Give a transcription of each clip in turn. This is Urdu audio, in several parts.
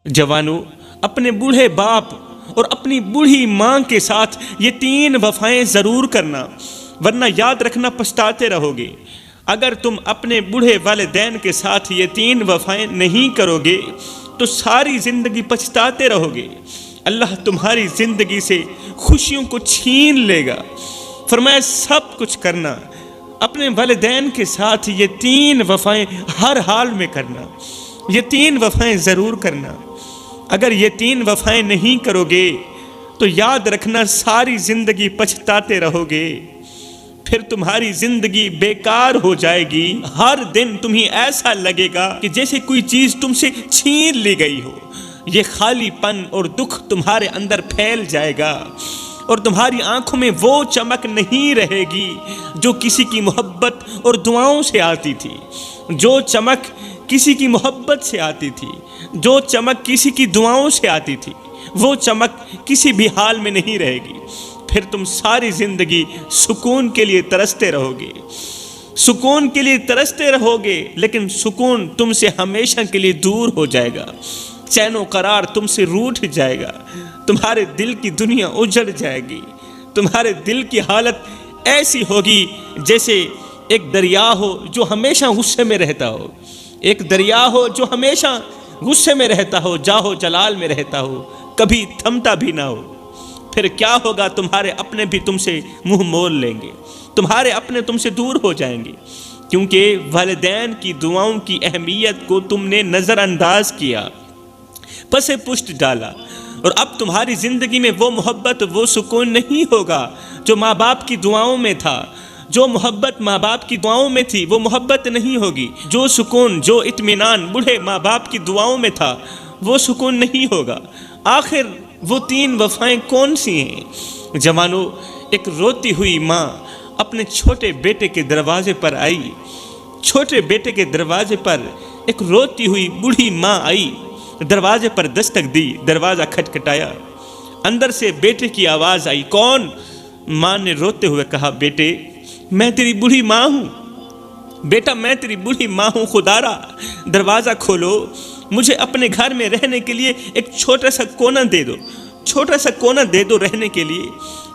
جوانوں، اپنے بوڑھے باپ اور اپنی بوڑھی ماں کے ساتھ یہ 3 وفائیں ضرور کرنا، ورنہ یاد رکھنا پچھتاتے رہو گے۔ اگر تم اپنے بوڑھے والدین کے ساتھ یہ 3 وفائیں نہیں کرو گے تو ساری زندگی پچھتاتے رہو گے، اللہ تمہاری زندگی سے خوشیوں کو چھین لے گا۔ فرمایا سب کچھ کرنا، اپنے والدین کے ساتھ یہ 3 وفائیں ہر حال میں کرنا، یہ 3 وفائیں ضرور کرنا۔ اگر یہ 3 وفائیں نہیں کرو گے تو یاد رکھنا ساری زندگی پچھتاتے رہو گے، پھر تمہاری زندگی بیکار ہو جائے گی۔ ہر دن تمہیں ایسا لگے گا کہ جیسے کوئی چیز تم سے چھین لی گئی ہو۔ یہ خالی پن اور دکھ تمہارے اندر پھیل جائے گا، اور تمہاری آنکھوں میں وہ چمک نہیں رہے گی جو کسی کی محبت اور دعاؤں سے آتی تھی، جو چمک کسی کی محبت سے آتی تھی، جو چمک کسی کی دعاؤں سے آتی تھی، وہ چمک کسی بھی حال میں نہیں رہے گی۔ پھر تم ساری زندگی سکون کے لیے ترستے رہو گے، سکون کے لیے ترستے رہو گے، لیکن سکون تم سے ہمیشہ کے لیے دور ہو جائے گا، چین و قرار تم سے روٹھ جائے گا، تمہارے دل کی دنیا اجڑ جائے گی، تمہارے دل کی حالت ایسی ہوگی جیسے ایک دریا ہو جو ہمیشہ غصے میں رہتا ہو، ایک دریا ہو جو ہمیشہ غصے میں رہتا ہو، جاہو جلال میں رہتا ہو، کبھی تھمتا بھی نہ ہو۔ پھر کیا ہوگا؟ تمہارے اپنے بھی تم سے منہ مول لیں گے، تمہارے اپنے تم سے دور ہو جائیں گے، کیونکہ والدین کی دعاؤں کی اہمیت کو تم نے نظر انداز کیا، پس پشت ڈالا، اور اب تمہاری زندگی میں وہ محبت، وہ سکون نہیں ہوگا جو ماں باپ کی دعاؤں میں تھا۔ جو محبت ماں باپ کی دعاؤں میں تھی وہ محبت نہیں ہوگی، جو سکون، جو اطمینان بوڑھے ماں باپ کی دعاؤں میں تھا وہ سکون نہیں ہوگا۔ آخر وہ 3 وفائیں کون سی ہیں؟ جوانوں، ایک روتی ہوئی ماں اپنے چھوٹے بیٹے کے دروازے پر آئی، چھوٹے بیٹے کے دروازے پر ایک روتی ہوئی بوڑھی ماں آئی، دروازے پر دستک دی، دروازہ کھٹکھٹایا، اندر سے بیٹے کی آواز آئی، کون؟ ماں نے روتے ہوئے کہا، بیٹے میں تیری بوڑھی ماں ہوں، بیٹا میں تیری بوڑھی ماں ہوں، خدارا دروازہ کھولو، مجھے اپنے گھر میں رہنے کے لیے ایک چھوٹا سا کونا دے دو، چھوٹا سا کونا دے دو رہنے کے لیے،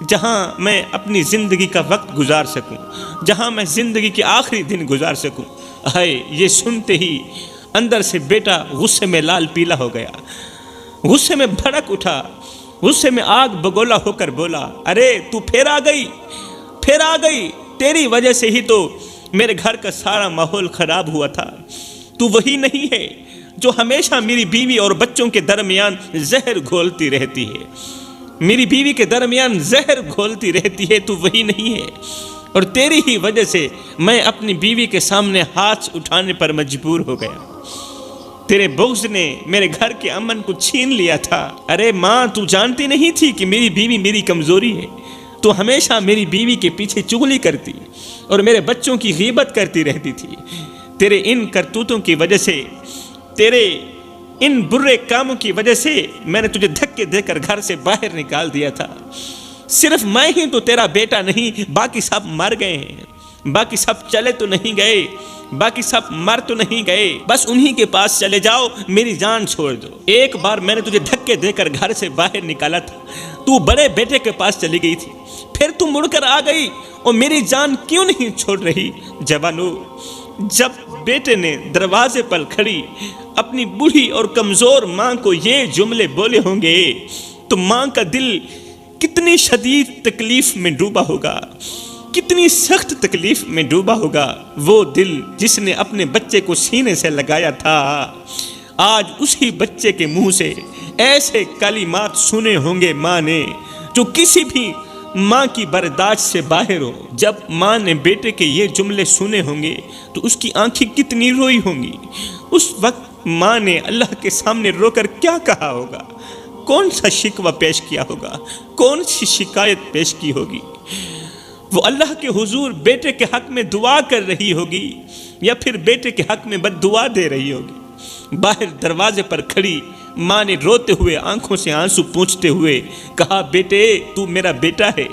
جہاں میں اپنی زندگی کا وقت گزار سکوں، جہاں میں زندگی کے آخری دن گزار سکوں۔ ہائے، یہ سنتے ہی اندر سے بیٹا غصے میں لال پیلا ہو گیا، غصے میں بھڑک اٹھا، غصے میں آگ بگولا ہو کر بولا، ارے تو پھر آ گئی، پھر آ گئی، تیری وجہ سے ہی تو میرے گھر کا سارا ماحول خراب ہوا تھا۔ تو وہی نہیں ہے جو ہمیشہ میری بیوی اور بچوں کے درمیان زہر گھولتی رہتی ہے، میری بیوی کے درمیان زہر گھولتی رہتی ہے، تو وہی نہیں ہے، اور تیری ہی وجہ سے میں اپنی بیوی کے سامنے ہاتھ اٹھانے پر مجبور ہو گیا، تیرے بغض نے میرے گھر کے امن کو چھین لیا تھا۔ ارے ماں، تو جانتی نہیں تھی کہ میری بیوی میری کمزوری ہے؟ تو ہمیشہ میری بیوی کے پیچھے چغلی کرتی اور میرے بچوں کی غیبت کرتی رہتی تھی۔ تیرے ان کرتوتوں کی وجہ سے، تیرے ان برے کاموں کی وجہ سے میں نے تجھے دھکے دے کر گھر سے باہر نکال دیا تھا۔ صرف میں ہی تو تیرا بیٹا نہیں، باقی سب مر گئے ہیں، باقی سب چلے تو نہیں گئے، باقی سب مر تو نہیں گئے، بس انہی کے پاس چلے جاؤ، میری جان چھوڑ دو۔ ایک بار میں نے تجھے دھکے دے کر گھر سے باہر نکالا تھا، تو بڑے بیٹے کے پاس چلی گئی تھی، پھر تو مڑ کر آ گئی اور میری جان کیوں نہیں چھوڑ رہی؟ جوانو، جب بیٹے نے دروازے پر کھڑی اپنی بوڑھی اور کمزور ماں کو یہ جملے بولے ہوں گے تو ماں کا دل کتنی شدید تکلیف میں ڈوبا ہوگا، کتنی سخت تکلیف میں ڈوبا ہوگا۔ وہ دل جس نے اپنے بچے کو سینے سے لگایا تھا، آج اسی بچے کے منہ سے ایسے کلمات سنے ہوں گے ماں نے جو کسی بھی ماں کی برداشت سے باہر ہو۔ جب ماں نے بیٹے کے یہ جملے سنے ہوں گے تو اس کی آنکھیں کتنی روئی ہوں گی۔ اس وقت ماں نے اللہ کے سامنے رو کر کیا کہا ہوگا؟ کون سا شکوہ پیش کیا ہوگا؟ کون سی شکایت پیش کی ہوگی؟ وہ اللہ کے حضور بیٹے کے حق میں دعا کر رہی ہوگی یا پھر بیٹے کے حق میں بد دعا دے رہی ہوگی؟ باہر دروازے پر کھڑی ماں نے روتے ہوئے آنکھوں سے آنسو پونچھتے ہوئے کہا، بیٹے تو میرا بیٹا ہے،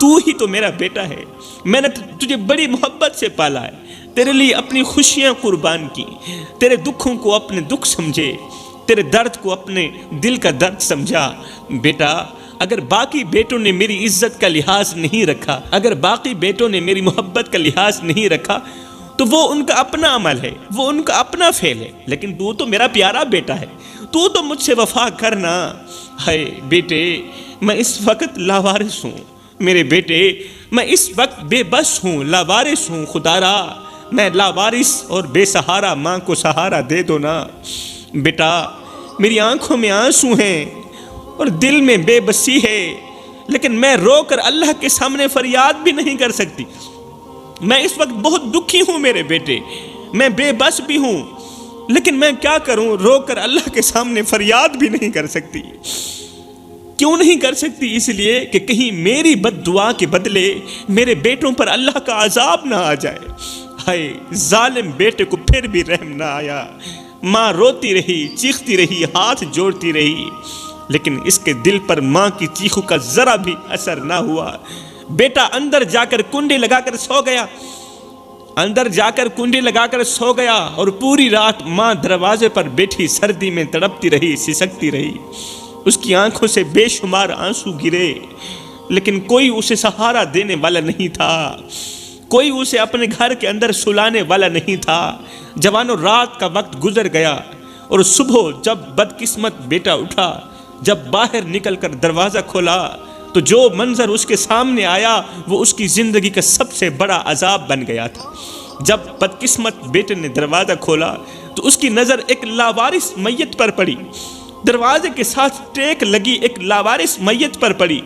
تو ہی تو میرا بیٹا ہے، میں نے تجھے بڑی محبت سے پالا ہے، تیرے لیے اپنی خوشیاں قربان کی، تیرے دکھوں کو اپنے دکھ سمجھے، تیرے درد کو اپنے دل کا درد سمجھا۔ بیٹا اگر باقی بیٹوں نے میری عزت کا لحاظ نہیں رکھا، اگر باقی بیٹوں نے میری محبت کا لحاظ نہیں رکھا تو وہ ان کا اپنا عمل ہے، وہ ان کا اپنا فعل ہے، لیکن تو تو میرا پیارا بیٹا ہے، تو مجھ سے وفا کرنا۔ ہائے بیٹے میں اس وقت لاوارث ہوں، میرے بیٹے میں اس وقت بے بس ہوں، لاوارث ہوں، خدارا میں لاوارث اور بے سہارا، ماں کو سہارا دے دو نا۔ بیٹا میری آنکھوں میں آنسو ہیں اور دل میں بے بسی ہے، لیکن میں رو کر اللہ کے سامنے فریاد بھی نہیں کر سکتی۔ میں اس وقت بہت دکھی ہوں میرے بیٹے، میں بے بس بھی ہوں، لیکن میں کیا کروں، رو کر اللہ کے سامنے فریاد بھی نہیں کر سکتی۔ کیوں نہیں کر سکتی؟ اس لیے کہ کہیں میری بد دعا کے بدلے میرے بیٹوں پر اللہ کا عذاب نہ آ جائے۔ ہائے ظالم بیٹے کو پھر بھی رحم نہ آیا، ماں روتی رہی، چیختی رہی، ہاتھ جوڑتی رہی، لیکن اس کے دل پر ماں کی چیخوں کا ذرا بھی اثر نہ ہوا۔ بیٹا اندر جا کر کنڈی لگا کر سو گیا، اندر جا کر کنڈی لگا کر سو گیا، اور پوری رات ماں دروازے پر بیٹھی سردی میں تڑپتی رہی، سسکتی رہی۔ اس کی آنکھوں سے بے شمار آنسو گرے، لیکن کوئی اسے سہارا دینے والا نہیں تھا، کوئی اسے اپنے گھر کے اندر سلانے والا نہیں تھا۔ جوانوں رات کا وقت گزر گیا، اور صبح جب بدقسمت بیٹا اٹھا، جب باہر نکل کر دروازہ کھولا تو جو منظر اس کے سامنے آیا وہ اس کی زندگی کا سب سے بڑا عذاب بن گیا تھا۔ جب بدقسمت بیٹے نے دروازہ کھولا تو اس کی نظر ایک لاوارث میت پر پڑی، دروازے کے ساتھ ٹیک لگی ایک لاوارث میت پر پڑی،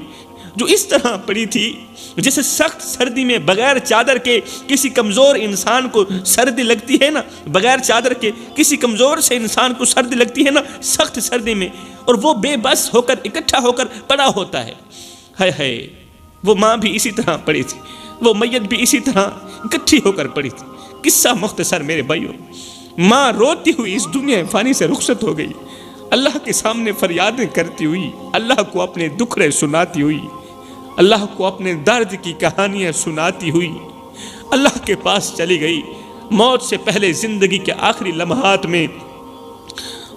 جو اس طرح پڑی تھی جیسے سخت سردی میں بغیر چادر کے کسی کمزور انسان کو سردی لگتی ہے نا، بغیر چادر کے کسی کمزور سے انسان کو سردی لگتی ہے نا سخت سردی میں، اور وہ بے بس ہو کر اکٹھا ہو کر پڑا ہوتا ہے۔ ہائے ہائے وہ ماں بھی اسی طرح پڑی تھی، وہ میت بھی اسی طرح اکٹھی ہو کر پڑی تھی۔ قصہ مختصر میرے بھائیوں، ماں روتی ہوئی اس دنیا فانی سے رخصت ہو گئی، اللہ کے سامنے فریادیں کرتی ہوئی، اللہ کو اپنے دکھڑے سناتی ہوئی، اللہ کو اپنے درد کی کہانیاں سناتی ہوئی اللہ کے پاس چلی گئی۔ موت سے پہلے زندگی کے آخری لمحات میں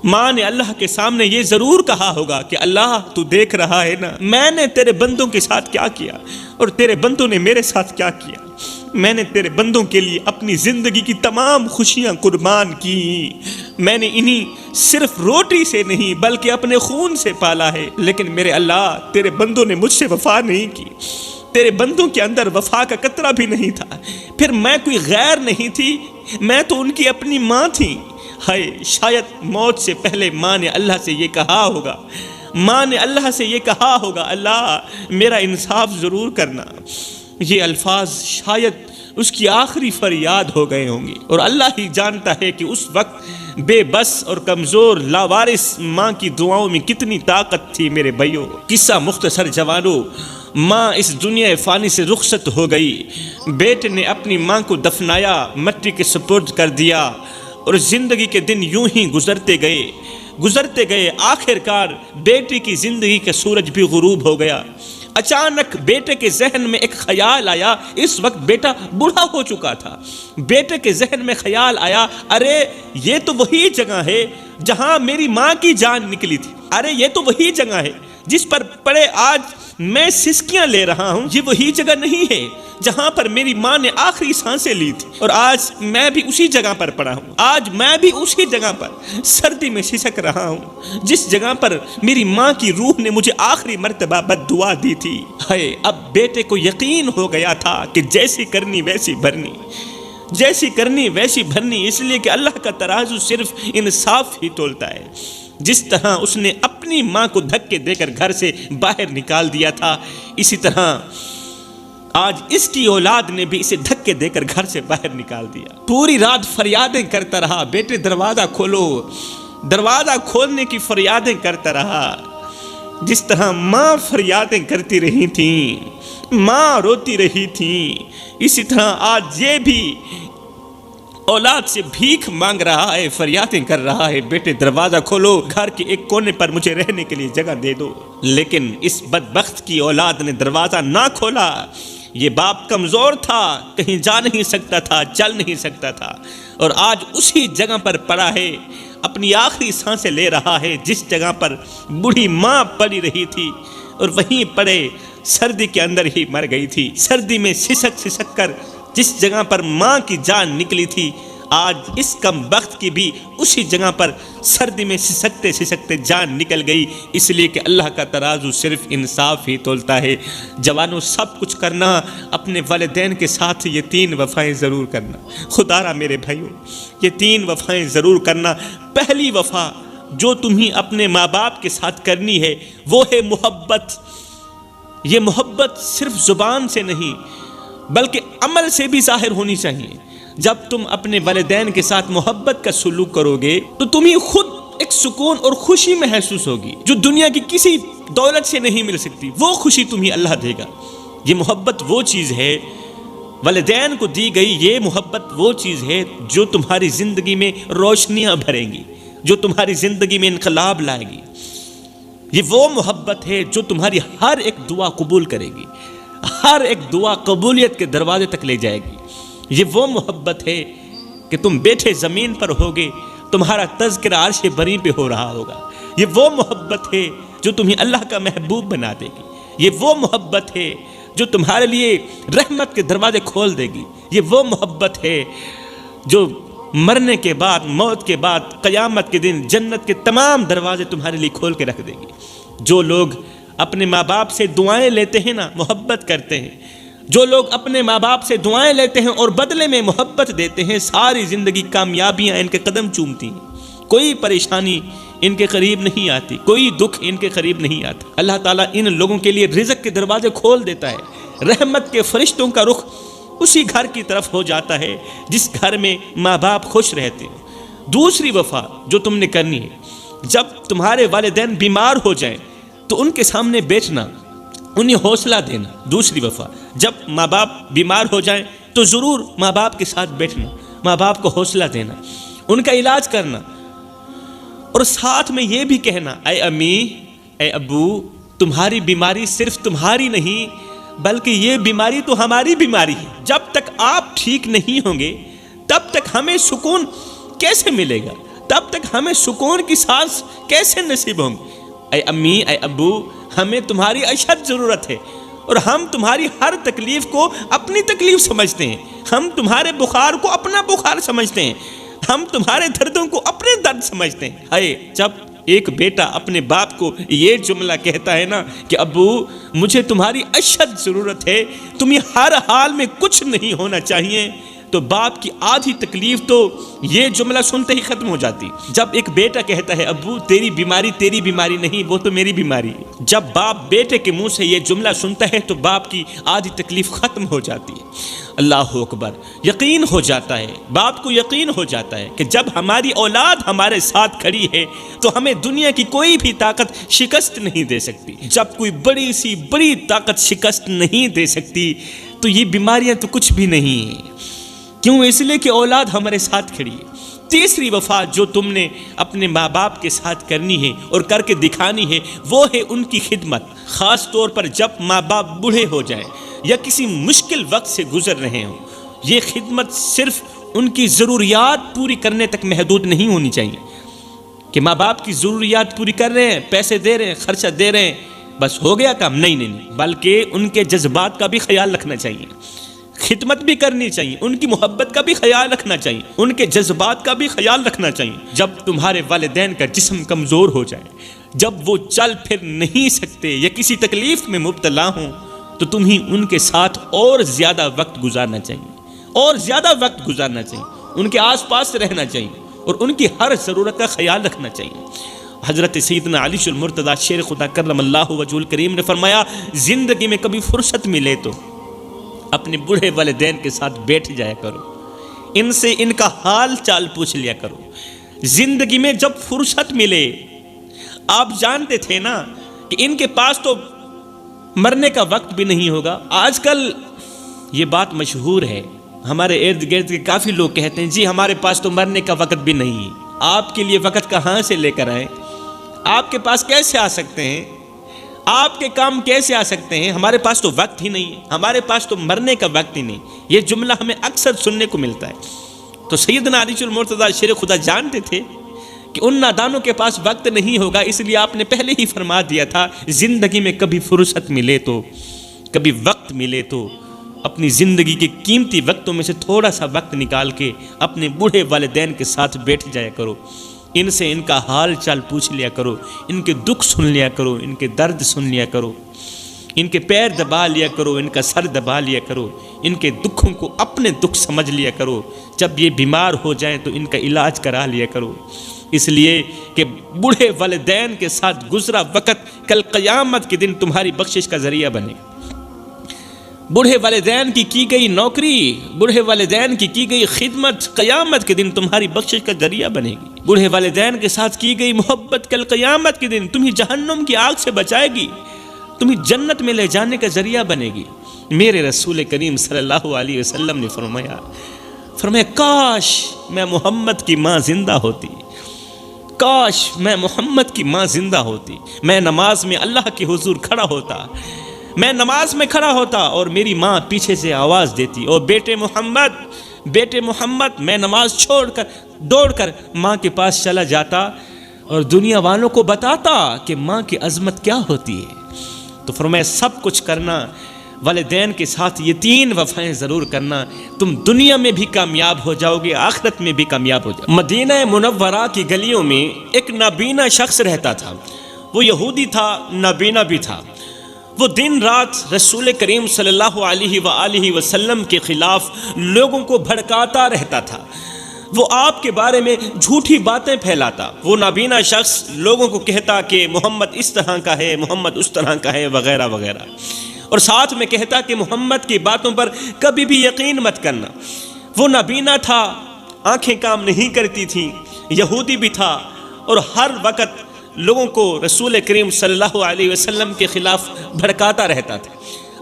ماں نے اللہ کے سامنے یہ ضرور کہا ہوگا کہ اللہ تو دیکھ رہا ہے نا، میں نے تیرے بندوں کے ساتھ کیا کیا اور تیرے بندوں نے میرے ساتھ کیا کیا۔ میں نے تیرے بندوں کے لیے اپنی زندگی کی تمام خوشیاں قربان کی، میں نے انہیں صرف روٹی سے نہیں بلکہ اپنے خون سے پالا ہے، لیکن میرے اللہ تیرے بندوں نے مجھ سے وفا نہیں کی، تیرے بندوں کے اندر وفا کا قطرہ بھی نہیں تھا۔ پھر میں کوئی غیر نہیں تھی، میں تو ان کی اپنی ماں تھی۔ ہائے شاید موت سے پہلے ماں نے اللہ سے یہ کہا ہوگا، ماں نے اللہ سے یہ کہا ہوگا اللہ میرا انصاف ضرور کرنا۔ یہ الفاظ شاید اس کی آخری فریاد ہو گئے ہوں گے، اور اللہ ہی جانتا ہے کہ اس وقت بے بس اور کمزور لاوارث ماں کی دعاؤں میں کتنی طاقت تھی میرے بھائیوں۔ قصہ مختصر جوانوں، ماں اس دنیا فانی سے رخصت ہو گئی، بیٹے نے اپنی ماں کو دفنایا، مٹی کے سپرد کر دیا، اور زندگی کے دن یوں ہی گزرتے گئے۔ آخر کار بیٹی کی زندگی کا سورج بھی غروب ہو گیا۔ اچانک بیٹے کے ذہن میں ایک خیال آیا، اس وقت بیٹا بوڑھا ہو چکا تھا۔ بیٹے کے ذہن میں خیال آیا، ارے یہ تو وہی جگہ ہے جہاں میری ماں کی جان نکلی تھی، ارے یہ تو وہی جگہ ہے جس پر پڑے آج میں سسکیاں لے رہا ہوں، یہ وہی جگہ نہیں ہے جہاں پر میری ماں نے آخری سانسیں لی تھی، اور آج میں بھی اسی جگہ پر پڑا ہوں، آج میں بھی اسی جگہ پر سردی میں سسک رہا ہوں جس جگہ پر میری ماں کی روح نے مجھے آخری مرتبہ بد دعا دی تھی۔ ہائے اب بیٹے کو یقین ہو گیا تھا کہ جیسی کرنی ویسی بھرنی، جیسی کرنی ویسی بھرنی، اس لیے کہ اللہ کا ترازو صرف انصاف ہی تولتا ہے۔ جس طرح اس نے اپنی ماں کو دھکے دے کر گھر سے باہر نکال دیا تھا، اسی طرح آج اس کی اولاد نے بھی اسے دھکے دے کر گھر سے باہر نکال دیا۔ پوری رات فریادیں کرتا رہا، بیٹے دروازہ کھولو، دروازہ کھولنے کی فریادیں کرتا رہا۔ جس طرح ماں فریادیں کرتی رہی تھیں، ماں روتی رہی تھیں، اسی طرح آج یہ بھی اولاد سے بھیک مانگ رہا ہے، فریادیں کر رہا ہے، بیٹے دروازہ کھولو، گھر کے ایک کونے پر مجھے رہنے کے لیے جگہ دے دو۔ لیکن اس بدبخت کی اولاد نے دروازہ نہ کھولا۔ یہ باپ کمزور تھا، کہیں جا نہیں سکتا تھا، چل نہیں سکتا تھا، اور آج اسی جگہ پر پڑا ہے، اپنی آخری سانسیں لے رہا ہے جس جگہ پر بوڑھی ماں پڑی رہی تھی، اور وہیں پڑے سردی کے اندر ہی مر گئی تھی۔ سردی میں سسک سسک کر جس جگہ پر ماں کی جان نکلی تھی، آج اس کم بخت کی بھی اسی جگہ پر سردی میں سسکتے سسکتے جان نکل گئی، اس لیے کہ اللہ کا ترازو صرف انصاف ہی تولتا ہے۔ جوانوں، سب کچھ کرنا، اپنے والدین کے ساتھ یہ 3 وفائیں ضرور کرنا۔ خدا را میرے بھائیوں، یہ 3 وفائیں ضرور کرنا۔ پہلی وفا جو تمہیں اپنے ماں باپ کے ساتھ کرنی ہے وہ ہے محبت۔ یہ محبت صرف زبان سے نہیں بلکہ عمل سے بھی ظاہر ہونی چاہیے۔ جب تم اپنے والدین کے ساتھ محبت کا سلوک کرو گے تو تمہیں خود ایک سکون اور خوشی محسوس ہوگی جو دنیا کی کسی دولت سے نہیں مل سکتی۔ وہ خوشی تمہیں اللہ دے گا۔ یہ محبت وہ چیز ہے، والدین کو دی گئی یہ محبت وہ چیز ہے جو تمہاری زندگی میں روشنیاں بھریں گی، جو تمہاری زندگی میں انقلاب لائے گی۔ یہ وہ محبت ہے جو تمہاری ہر ایک دعا قبول کرے گی، ہر ایک دعا قبولیت کے دروازے تک لے جائے گی۔ یہ وہ محبت ہے کہ تم بیٹھے زمین پر ہوگے، تمہارا تذکرہ عرش بری پہ ہو رہا ہوگا۔ یہ وہ محبت ہے جو تمہیں اللہ کا محبوب بنا دے گی۔ یہ وہ محبت ہے جو تمہارے لیے رحمت کے دروازے کھول دے گی۔ یہ وہ محبت ہے جو مرنے کے بعد، موت کے بعد، قیامت کے دن جنت کے تمام دروازے تمہارے لیے کھول کے رکھ دے گی۔ جو لوگ اپنے ماں باپ سے دعائیں لیتے ہیں نا، محبت کرتے ہیں، جو لوگ اپنے ماں باپ سے دعائیں لیتے ہیں اور بدلے میں محبت دیتے ہیں، ساری زندگی کامیابیاں ان کے قدم چومتی ہیں۔ کوئی پریشانی ان کے قریب نہیں آتی، کوئی دکھ ان کے قریب نہیں آتا۔ اللہ تعالیٰ ان لوگوں کے لیے رزق کے دروازے کھول دیتا ہے۔ رحمت کے فرشتوں کا رخ اسی گھر کی طرف ہو جاتا ہے جس گھر میں ماں باپ خوش رہتے ہیں۔ دوسری وفا جو تم نے کرنی ہے، جب تمہارے والدین بیمار ہو جائیں تو ان کے سامنے بیٹھنا، انہیں حوصلہ دینا۔ دوسری وفا، جب ماں باپ بیمار ہو جائیں تو ضرور ماں باپ کے ساتھ بیٹھنا، ماں باپ کو حوصلہ دینا، ان کا علاج کرنا، اور ساتھ میں یہ بھی کہنا، اے امی، اے ابو، تمہاری بیماری صرف تمہاری نہیں بلکہ یہ بیماری تو ہماری بیماری ہے۔ جب تک آپ ٹھیک نہیں ہوں گے تب تک ہمیں سکون کیسے ملے گا؟ تب تک ہمیں سکون کی سانس کیسے نصیب ہوں گی؟ اے امی، اے ابو، ہمیں تمہاری اشد ضرورت ہے، اور ہم تمہاری ہر تکلیف کو اپنی تکلیف سمجھتے ہیں، ہم تمہارے بخار کو اپنا بخار سمجھتے ہیں، ہم تمہارے دردوں کو اپنے درد سمجھتے ہیں۔ اے جب ایک بیٹا اپنے باپ کو یہ جملہ کہتا ہے نا کہ ابو مجھے تمہاری اشد ضرورت ہے، تمہیں ہر حال میں کچھ نہیں ہونا چاہیے، تو باپ کی آدھی تکلیف تو یہ جملہ سنتے ہی ختم ہو جاتی۔ جب ایک بیٹا کہتا ہے ابو تیری بیماری نہیں، وہ تو میری بیماری ہے، جب باپ بیٹے کے منہ سے یہ جملہ سنتا ہے تو باپ کی آدھی تکلیف ختم ہو جاتی ہے۔ اللہ اکبر، یقین ہو جاتا ہے، باپ کو یقین ہو جاتا ہے کہ جب ہماری اولاد ہمارے ساتھ کھڑی ہے تو ہمیں دنیا کی کوئی بھی طاقت شکست نہیں دے سکتی۔ جب کوئی بڑی سی بڑی طاقت شکست نہیں دے سکتی تو یہ بیماریاں تو کچھ بھی نہیں ہیں۔ کیوں؟ اس لیے کہ اولاد ہمارے ساتھ کھڑی ہے۔ تیسری وفا جو تم نے اپنے ماں باپ کے ساتھ کرنی ہے اور کر کے دکھانی ہے وہ ہے ان کی خدمت، خاص طور پر جب ماں باپ بوڑھے ہو جائیں یا کسی مشکل وقت سے گزر رہے ہوں۔ یہ خدمت صرف ان کی ضروریات پوری کرنے تک محدود نہیں ہونی چاہیے کہ ماں باپ کی ضروریات پوری کر رہے ہیں، پیسے دے رہے ہیں، خرچہ دے رہے ہیں، بس ہو گیا کام۔ نہیں، بلکہ ان کے جذبات کا بھی خیال رکھنا چاہیے، خدمت بھی کرنی چاہیے، ان کی محبت کا بھی خیال رکھنا چاہیے، ان کے جذبات کا بھی خیال رکھنا چاہیے۔ جب تمہارے والدین کا جسم کمزور ہو جائے، جب وہ چل پھر نہیں سکتے یا کسی تکلیف میں مبتلا ہوں تو تمہیں ان کے ساتھ اور زیادہ وقت گزارنا چاہیے، ان کے آس پاس رہنا چاہیے اور ان کی ہر ضرورت کا خیال رکھنا چاہیے۔ حضرت سیدنا علی المرتضیٰ شیر خدا کرم اللہ وجہ الکریم نے فرمایا، زندگی میں کبھی فرصت ملے تو اپنے بوڑھے والدین کے ساتھ بیٹھ جایا کرو، ان سے ان کا حال چال پوچھ لیا کرو۔ زندگی میں جب فرصت ملے، آپ جانتے تھے نا کہ ان کے پاس تو مرنے کا وقت بھی نہیں ہوگا۔ آج کل یہ بات مشہور ہے، ہمارے ارد گرد کے کافی لوگ کہتے ہیں جی ہمارے پاس تو مرنے کا وقت بھی نہیں ہے۔ آپ کے لیے وقت کہاں سے لے کر آئیں؟ آپ کے پاس کیسے آ سکتے ہیں؟ آپ کے کام کیسے آ سکتے ہیں؟ ہمارے پاس تو وقت ہی نہیں ہے، ہمارے پاس تو مرنے کا وقت ہی نہیں۔ یہ جملہ ہمیں اکثر سننے کو ملتا ہے۔ تو سیدنا علی المرتضیٰ شیر خدا جانتے تھے کہ ان نادانوں کے پاس وقت نہیں ہوگا، اس لیے آپ نے پہلے ہی فرما دیا تھا زندگی میں کبھی فرصت ملے تو، کبھی وقت ملے تو اپنی زندگی کے قیمتی وقتوں میں سے تھوڑا سا وقت نکال کے اپنے بوڑھے والدین کے ساتھ بیٹھ جایا کرو، ان سے ان کا حال چال پوچھ لیا کرو، ان کے دکھ سن لیا کرو، ان کے درد سن لیا کرو، ان کے پیر دبا لیا کرو، ان کا سر دبا لیا کرو، ان کے دکھوں کو اپنے دکھ سمجھ لیا کرو، جب یہ بیمار ہو جائیں تو ان کا علاج کرا لیا کرو، اس لیے کہ بوڑھے والدین کے ساتھ گزرا وقت کل قیامت کے دن تمہاری بخشش کا ذریعہ بنے گا۔ بوڑھے والدین کی گئی نوکری، بوڑھے والدین کی گئی خدمت قیامت کے دن تمہاری بخشش کا ذریعہ بنے گی۔ بوڑھے والدین کے ساتھ کی گئی محبت کل قیامت کے دن تمہیں جہنم کی آگ سے بچائے گی، تمہیں جنت میں لے جانے کا ذریعہ بنے گی۔ میرے رسول کریم صلی اللہ علیہ وسلم نے فرمایا کاش میں محمد کی ماں زندہ ہوتی، کاش میں محمد کی ماں زندہ ہوتی، میں نماز میں اللہ کے حضور کھڑا ہوتا، میں نماز میں کھڑا ہوتا اور میری ماں پیچھے سے آواز دیتی، اور بیٹے محمد، میں نماز چھوڑ کر دوڑ کر ماں کے پاس چلا جاتا اور دنیا والوں کو بتاتا کہ ماں کی عظمت کیا ہوتی ہے۔ تو فرمایا سب کچھ کرنا، والدین کے ساتھ یہ 3 وفائیں ضرور کرنا، تم دنیا میں بھی کامیاب ہو جاؤ گے، آخرت میں بھی کامیاب ہو جاؤ۔ مدینہ منورہ کی گلیوں میں ایک نابینا شخص رہتا تھا، وہ یہودی تھا، نابینا بھی تھا۔ وہ دن رات رسول کریم صلی اللہ علیہ وآلہ وسلم کے خلاف لوگوں کو بھڑکاتا رہتا تھا، وہ آپ کے بارے میں جھوٹی باتیں پھیلاتا۔ وہ نابینا شخص لوگوں کو کہتا کہ محمد اس طرح کا ہے، محمد اس طرح کا ہے، وغیرہ وغیرہ، اور ساتھ میں کہتا کہ محمد کی باتوں پر کبھی بھی یقین مت کرنا۔ وہ نابینا تھا، آنکھیں کام نہیں کرتی تھیں، یہودی بھی تھا، اور ہر وقت لوگوں کو رسول کریم صلی اللہ علیہ وسلم کے خلاف بھڑکاتا رہتا تھا۔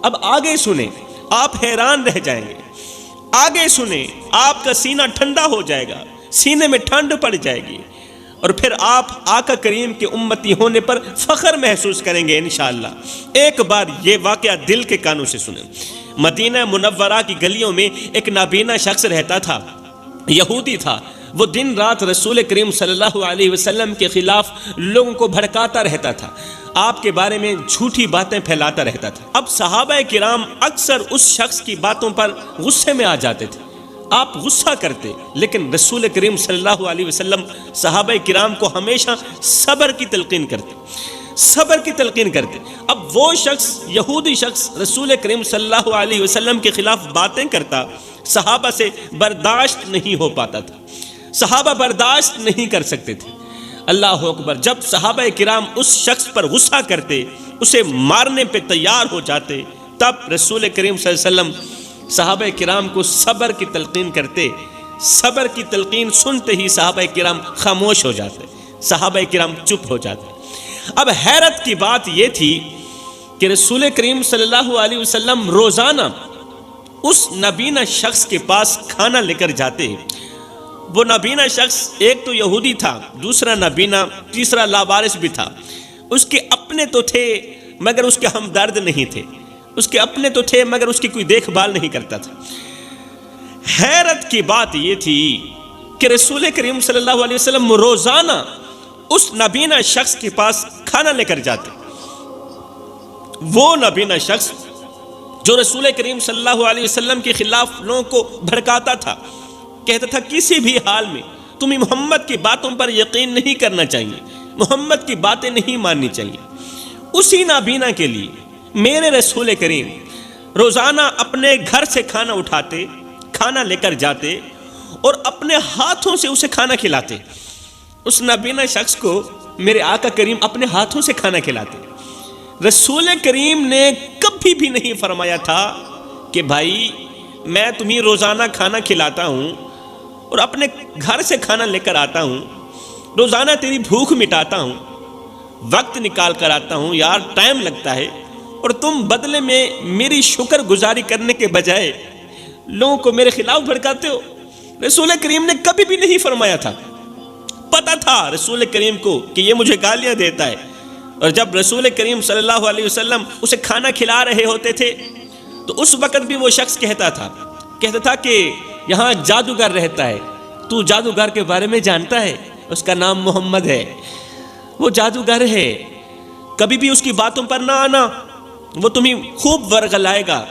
اب آگے سنیں، آپ حیران رہ جائیں گے، آگے سنیں، آپ کا سینہ ٹھنڈا ہو جائے گا، سینے میں ٹھنڈ پڑ جائے گی، اور پھر آپ آقا کریم کے امتی ہونے پر فخر محسوس کریں گے انشاءاللہ۔ ایک بار یہ واقعہ دل کے کانوں سے سنیں۔ مدینہ منورہ کی گلیوں میں ایک نابینا شخص رہتا تھا، یہودی تھا، وہ دن رات رسول کریم صلی اللہ علیہ وسلم کے خلاف لوگوں کو بھڑکاتا رہتا تھا، آپ کے بارے میں جھوٹی باتیں پھیلاتا رہتا تھا۔ اب صحابہ کرام اکثر اس شخص کی باتوں پر غصے میں آ جاتے تھے، آپ غصہ کرتے، لیکن رسول کریم صلی اللہ علیہ وسلم صحابہ کرام کو ہمیشہ صبر کی تلقین کرتے۔ اب وہ شخص، یہودی شخص، رسول کریم صلی اللہ علیہ وسلم کے خلاف باتیں کرتا، صحابہ سے برداشت نہیں ہو پاتا تھا، صحابہ برداشت نہیں کر سکتے تھے۔ اللہ اکبر، جب صحابہ کرام اس شخص پر غصہ کرتے، اسے مارنے پہ تیار ہو جاتے، تب رسول کریم صلی اللہ علیہ وسلم صحابہ کرام کو صبر کی تلقین کرتے۔ صبر کی تلقین سنتے ہی صحابہ کرام خاموش ہو جاتے، صحابہ کرام چپ ہو جاتے۔ اب حیرت کی بات یہ تھی کہ رسول کریم صلی اللہ علیہ وسلم روزانہ اس نابینا شخص کے پاس کھانا لے کر جاتے۔ وہ نابینا شخص ایک تو یہودی تھا، دوسرا نابینا، تیسرا لاوارث بھی تھا۔ اس کے اپنے تو تھے مگر اس کے ہمدرد نہیں تھے، اس کے اپنے تو تھے مگر اس کی کوئی دیکھ بھال نہیں کرتا تھا۔ حیرت کی بات یہ تھی کہ رسول کریم صلی اللہ علیہ وسلم روزانہ اس نابینا شخص کے پاس کھانا لے کر جاتے۔ وہ نابینا شخص جو رسول کریم صلی اللہ علیہ وسلم کے خلاف لوگوں کو بھڑکاتا تھا، کہتا تھا کسی بھی حال میں تمہیں محمد کی باتوں پر یقین نہیں کرنا چاہیے، محمد کی باتیں نہیں ماننی چاہیے۔ اسی نابینا کے لیے میرے رسول کریم روزانہ اپنے گھر سے کھانا اٹھاتے، کھانا لے کر جاتے اور اپنے ہاتھوں سے اسے کھانا کھلاتے۔ اس نابینا شخص کو میرے آقا کریم اپنے ہاتھوں سے کھانا کھلاتے۔ رسول کریم نے کبھی بھی نہیں فرمایا تھا کہ بھائی میں تمہیں روزانہ کھانا کھلاتا ہوں اور اپنے گھر سے کھانا لے کر آتا ہوں، روزانہ تیری بھوک مٹاتا ہوں، وقت نکال کر آتا ہوں، یار ٹائم لگتا ہے، اور تم بدلے میں میری شکر گزاری کرنے کے بجائے لوگوں کو میرے خلاف بھڑکاتے ہو۔ رسول کریم نے کبھی بھی نہیں فرمایا تھا۔ پتہ تھا رسول کریم کو کہ یہ مجھے گالیاں دیتا ہے، اور جب رسول کریم صلی اللہ علیہ وسلم اسے کھانا کھلا رہے ہوتے تھے تو اس وقت بھی وہ شخص کہتا تھا کہ یہاں جادوگر رہتا ہے، تو جادوگر کے بارے میں جانتا ہے؟ اس کا نام محمد ہے، وہ جادوگر ہے، کبھی بھی اس کی باتوں پر نہ آنا، وہ تمہیں خوب ورغلائے گا،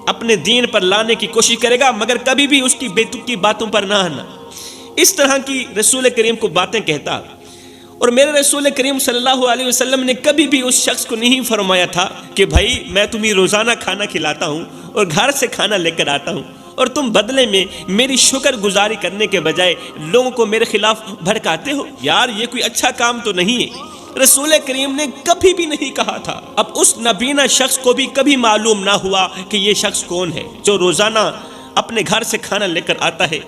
اپنے دین پر لانے کی کوشش کرے گا، مگر کبھی بھی اس کی بے تکی باتوں پر نہ آنا۔ اس طرح کی رسول کریم کو باتیں کہتا، اور میرے رسول کریم صلی اللہ علیہ وسلم نے کبھی بھی اس شخص کو نہیں فرمایا تھا کہ بھائی میں تمہیں روزانہ کھانا کھلاتا ہوں اور گھر سے کھانا لے کر آتا ہوں، اور تم بدلے میں میری شکر گزاری کرنے کے بجائے لوگوں کو میرے خلاف بھڑکاتے ہو۔ یار یہ کوئی اچھا کام تو نہیں ہے، رسول کریم نے کبھی بھی نہیں کہا تھا۔ اب اس نبینہ شخص کو بھی کبھی معلوم نہ ہوا کہ یہ شخص کون ہے جو روزانہ اپنے گھر سے کھانا لے کر آتا ہے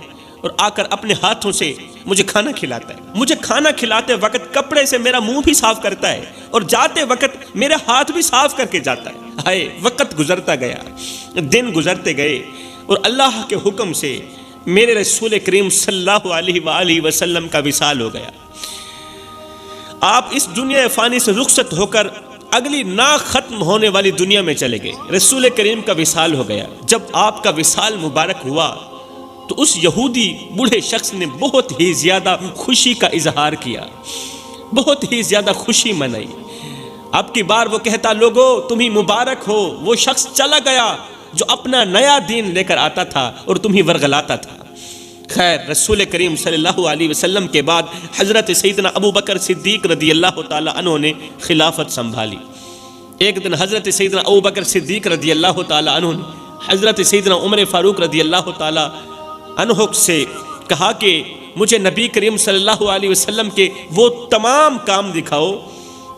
اور آ کر اپنے ہاتھوں سے مجھے کھانا کھلاتا ہے، مجھے کھانا کھلاتے وقت کپڑے سے میرا منہ بھی صاف کرتا ہے اور جاتے وقت میرے ہاتھ بھی صاف کر کے جاتا ہے۔ ہائے، وقت گزرتا گیا، دن گزرتے گئے، اور اللہ کے حکم سے میرے رسول کریم صلی اللہ علیہ وآلہ وسلم کا وصال ہو گیا۔ آپ اس دنیا فانی سے رخصت ہو کر اگلی نا ختم ہونے والی دنیا میں چلے گئے۔ رسول کریم کا وصال ہو گیا۔ جب آپ کا وصال مبارک ہوا تو اس یہودی بوڑھے شخص نے بہت ہی زیادہ خوشی کا اظہار کیا، بہت ہی زیادہ خوشی منائی۔ اب کی بار وہ کہتا، لوگو تمہیں مبارک ہو، وہ شخص چلا گیا جو اپنا نیا دین لے کر آتا تھا اور تمہیں ورغلاتا تھا۔ خیر، رسول کریم صلی اللہ علیہ وسلم کے بعد حضرت سیدنا ابو بکر صدیق رضی اللہ تعالی عنہ نے خلافت سنبھالی۔ ایک دن حضرت سیدنا ابو بکر صدیق رضی اللہ تعالی عنہ نے حضرت سیدنا عمر فاروق رضی اللہ تعالی عنہ سے کہا کہ مجھے نبی کریم صلی اللہ علیہ وسلم کے وہ تمام کام دکھاؤ،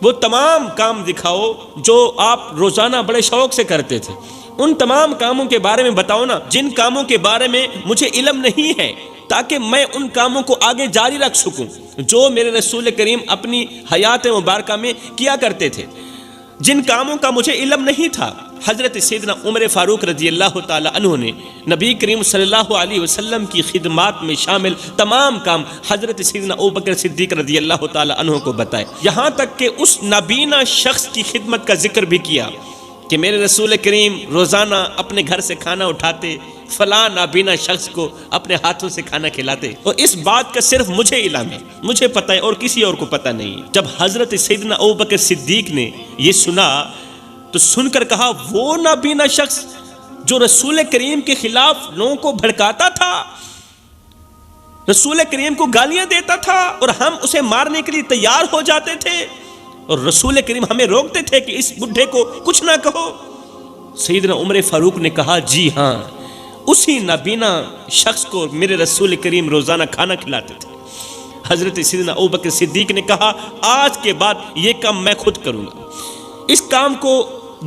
وہ تمام کام دکھاؤ جو آپ روزانہ بڑے شوق سے کرتے تھے۔ ان تمام کاموں کے بارے میں بتاؤ نا جن کاموں کے بارے میں مجھے علم نہیں ہے، تاکہ میں ان کاموں کو آگے جاری رکھ سکوں جو میرے رسول کریم اپنی حیات مبارکہ میں کیا کرتے تھے، جن کاموں کا مجھے علم نہیں تھا۔ حضرت سیدنا عمر فاروق رضی اللہ تعالی عنہ نے نبی کریم صلی اللہ علیہ وسلم کی خدمات میں شامل تمام کام حضرت سیدنا ابو بکر صدیق رضی اللہ تعالی عنہ کو بتائے، یہاں تک کہ اس نابینا شخص کی خدمت کا ذکر بھی کیا کہ میرے رسول کریم روزانہ اپنے گھر سے کھانا اٹھاتے، فلاں نابینا شخص کو اپنے ہاتھوں سے کھانا کھلاتے، اور اس بات کا صرف مجھے علم ہے، مجھے پتہ ہے اور کسی اور کو پتہ نہیں۔ جب حضرت سیدنا ابو بکر صدیق نے یہ سنا تو سن کر کہا، وہ نابینا شخص جو رسول کریم کے خلاف لوگوں کو بھڑکاتا تھا، رسول کریم کو گالیاں دیتا تھا اور ہم اسے مارنے کے لیے تیار ہو جاتے تھے، اور رسول کریم ہمیں روکتے تھے کہ اس بڈھے کو کچھ نہ کہو۔ سیدنا عمر فاروق نے کہا، جی ہاں، اسی نابینا شخص کو میرے رسول کریم روزانہ کھانا کھلاتے تھے۔ حضرت سیدنا ابو بکر صدیق نے کہا، آج کے بعد یہ کام میں خود کروں گا۔ اس کام کو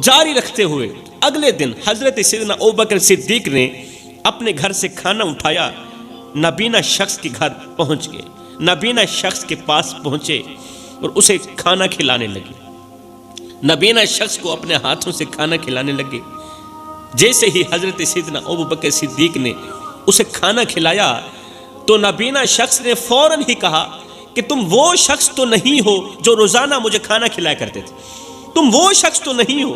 جاری رکھتے ہوئے اگلے دن حضرت سیدنا ابو بکر صدیق نے اپنے گھر سے کھانا اٹھایا، نابینا شخص کے گھر پہنچ گئے، نابینا شخص کے پاس پہنچے اور اسے کھانا کھلانے لگے۔ نابینا شخص کو اپنے ہاتھوں سے کھانا کھلانے لگے۔ جیسے ہی حضرت سیدنا ابو بکر صدیق نے اسے کھانا کھلایا تو نابینا شخص نے فوراً ہی کہا کہ تم وہ شخص تو نہیں ہو جو روزانہ مجھے کھانا کھلایا کرتے تھے، تم وہ شخص تو نہیں ہو،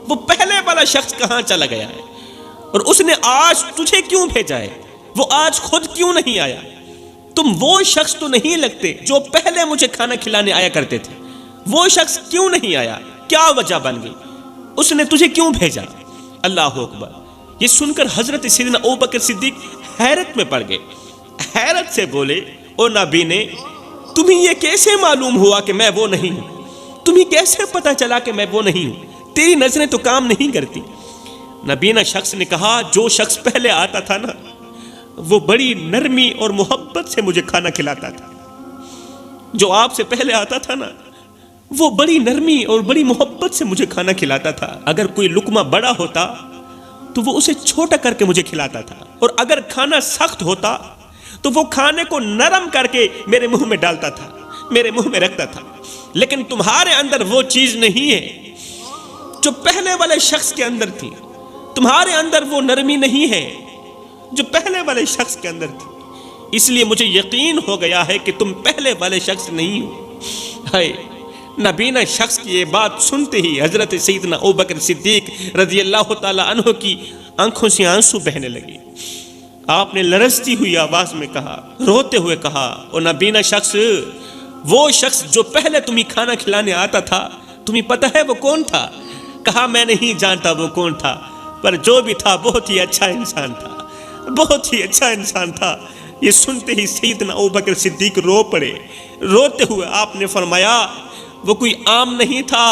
وہ پہلے والا شخص کہاں چلا گیا ہے، اور اس نے آج تجھے کیوں بھیجا ہے، وہ آج خود کیوں نہیں آیا، تم وہ شخص تو نہیں لگتے جو پہلے مجھے کھانا کھلانے آیا کرتے تھے، وہ شخص کیوں نہیں آیا، کیا وجہ بن گئی، اس نے تجھے کیوں بھیجا۔ اللہ اکبر۔ یہ سن کر حضرت سیدنا ابو بکر صدیق حیرت میں پڑ گئے، حیرت سے بولے، او نابینے، تمہیں یہ کیسے معلوم ہوا کہ میں وہ نہیں ہوں، تمہیں کیسے پتہ چلا کہ میں وہ نہیں ہوں، تیری نظریں تو کام نہیں کرتی۔ نابینا شخص نے کہا، جو شخص پہلے آتا تھا نا، وہ بڑی نرمی اور محبت سے مجھے کھانا کھلاتا تھا، جو آپ سے پہلے آتا تھا نا، وہ بڑی نرمی اور بڑی محبت سے مجھے کھانا کھلاتا تھا۔ اگر کوئی لقمہ بڑا ہوتا تو وہ اسے چھوٹا کر کے مجھے کھلاتا تھا، اور اگر کھانا سخت ہوتا تو وہ کھانے کو نرم کر کے میرے منہ میں ڈالتا تھا، میرے منہ میں رکھتا تھا۔ لیکن تمہارے اندر وہ چیز نہیں ہے جو پہلے والے شخص کے اندر تھی، تمہارے اندر وہ نرمی نہیں ہے جو پہلے والے شخص کے اندر تھی، اس لیے مجھے یقین ہو گیا ہے کہ تم پہلے والے شخص نہیں ہو۔ ہائے، نابینا شخص کی یہ بات سنتے ہی حضرت سیدنا ابو بکر صدیق رضی اللہ تعالی عنہ کی آنکھوں سے آنسو بہنے لگے۔ آپ نے لرزتی ہوئی آواز میں کہا، روتے ہوئے کہا، او نبینا شخص، وہ شخص جو پہلے تمہیں کھانا کھلانے آتا تھا، تمہیں پتہ ہے وہ کون تھا؟ کہا میں نہیں جانتا وہ کون تھا، پر جو بھی تھا بہت ہی اچھا انسان تھا، بہت ہی اچھا انسان تھا۔ یہ سنتے ہی سیدنا ابوبکر صدیق رو پڑے۔ روتے ہوئے آپ نے فرمایا، وہ کوئی عام نہیں تھا،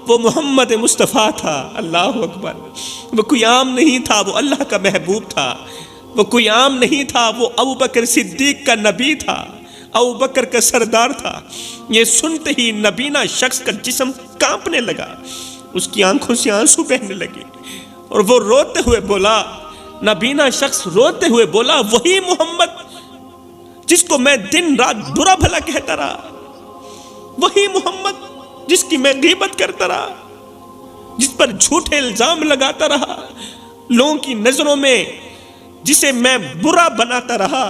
وہ محمد مصطفیٰ تھا۔ اللہ اکبر۔ وہ کوئی عام نہیں تھا، وہ اللہ کا محبوب تھا۔ وہ کوئی عام نہیں تھا، وہ ابوبکر صدیق کا نبی تھا، ابوبکر کا سردار تھا۔ یہ سنتے ہی نبینا شخص کا جسم کانپنے لگا، اس کی آنکھوں سے آنسو بہنے لگے، اور وہ روتے ہوئے بولا، نبینا شخص روتے ہوئے بولا، وہی محمد جس کو میں دن رات برا بھلا کہتا رہا، وہی محمد جس کی میں غیبت کرتا رہا، جس پر جھوٹے الزام لگاتا رہا، لوگوں کی نظروں میں جسے میں برا بناتا رہا،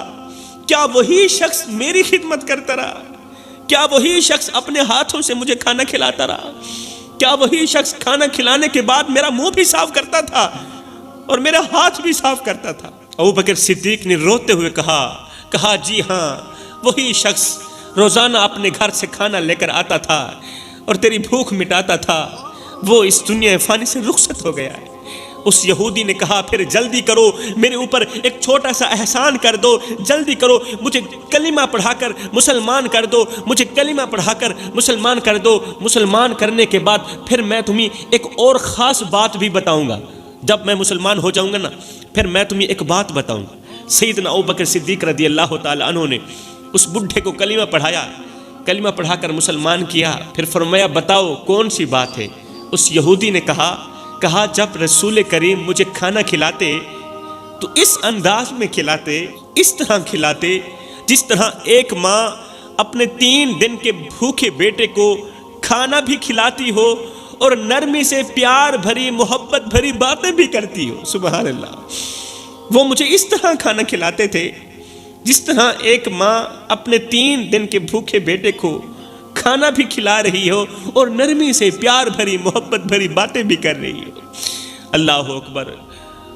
کیا وہی شخص میری خدمت کرتا رہا؟ کیا وہی شخص اپنے ہاتھوں سے مجھے کھانا کھلاتا رہا؟ کیا وہی شخص کھانا کھلانے کے بعد میرا منہ بھی صاف کرتا تھا اور میرا ہاتھ بھی صاف کرتا تھا؟ ابوبکر صدیق نے روتے ہوئے کہا جی ہاں، وہی شخص روزانہ اپنے گھر سے کھانا لے کر آتا تھا اور تیری بھوک مٹاتا تھا، وہ اس دنیا فانی سے رخصت ہو گیا ہے۔ اس یہودی نے کہا، پھر جلدی کرو، میرے اوپر ایک چھوٹا سا احسان کر دو، جلدی کرو، مجھے کلمہ پڑھا کر مسلمان کر دو، مجھے کلمہ پڑھا کر مسلمان کر دو۔ مسلمان کرنے کے بعد پھر میں تمہیں ایک اور خاص بات بھی بتاؤں گا۔ جب میں مسلمان ہو جاؤں گا نا، پھر میں تمہیں ایک بات بتاؤں گا۔ سیدنا ابوبکر صدیق رضی اللہ تعالی عنہ نے اس بڈھے کو کلمہ پڑھایا، کلمہ پڑھا کر مسلمان کیا، پھر فرمایا بتاؤ کون سی بات ہے؟ اس یہودی نے کہا جب رسول کریم مجھے کھانا کھلاتے تو اس انداز میں کھلاتے، اس طرح کھلاتے جس طرح ایک ماں اپنے 3 دن کے بھوکے بیٹے کو کھانا بھی کھلاتی ہو اور نرمی سے پیار بھری محبت بھری باتیں بھی کرتی ہو۔ سبحان اللہ۔ وہ مجھے اس طرح کھانا کھلاتے تھے جس طرح ایک ماں اپنے 3 دن کے بھوکے بیٹے کو کھانا بھی کھلا رہی ہو اور نرمی سے پیار بھری محبت بھری باتیں بھی کر رہی ہو۔ اللہ اکبر۔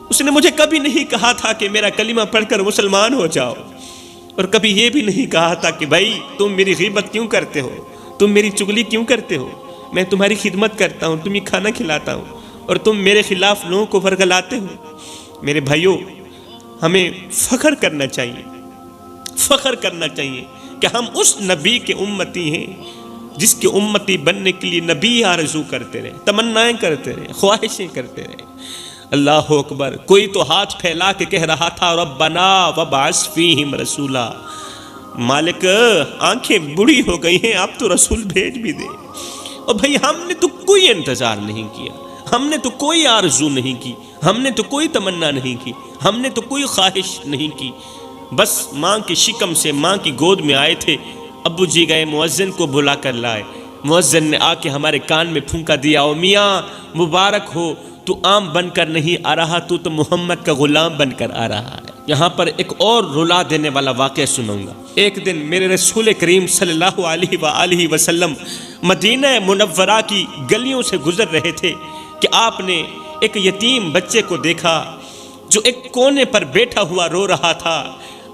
اس نے مجھے کبھی نہیں کہا تھا کہ میرا کلمہ پڑھ کر مسلمان ہو جاؤ، اور کبھی یہ بھی نہیں کہا تھا کہ بھائی تم میری غیبت کیوں کرتے ہو، تم میری چگلی کیوں کرتے ہو، میں تمہاری خدمت کرتا ہوں، تمہیں کھانا کھلاتا ہوں اور تم میرے خلاف لوگوں کو ورگلاتے ہو۔ میرے بھائیوں، ہمیں فخر کرنا چاہیے، فخر کرنا چاہیے کہ ہم اس نبی کے امتی ہیں جس کے امتی بننے کے لیے نبی آرزو کرتے رہے، تمنائیں کرتے رہے، خواہشیں کرتے رہے۔ اللہ اکبر۔ کوئی تو ہاتھ پھیلا کے کہہ رہا تھا ربنا وابعث فیہم رسولا، مالک آنکھیں بڑی ہو گئی ہیں، اب تو رسول بھیج بھی دے۔ اور بھائی ہم نے تو کوئی انتظار نہیں کیا، ہم نے تو کوئی آرزو نہیں کی، ہم نے تو کوئی تمنا نہیں کی، ہم نے تو کوئی خواہش نہیں کی، بس ماں کی شکم سے ماں کی گود میں آئے تھے، ابو جی گئے مؤذن کو بلا کر لائے، مؤذن نے آ کے ہمارے کان میں پھونکا دیا، او میاں مبارک ہو، تو عام بن کر نہیں آ رہا، تو محمد کا غلام بن کر آ رہا ہے۔ یہاں پر ایک اور رلا دینے والا واقعہ سنوں گا۔ ایک دن میرے رسول کریم صلی اللہ علیہ وآلہ وسلم مدینہ منورہ کی گلیوں سے گزر رہے تھے کہ آپ نے ایک یتیم بچے کو دیکھا جو ایک کونے پر بیٹھا ہوا رو رہا تھا۔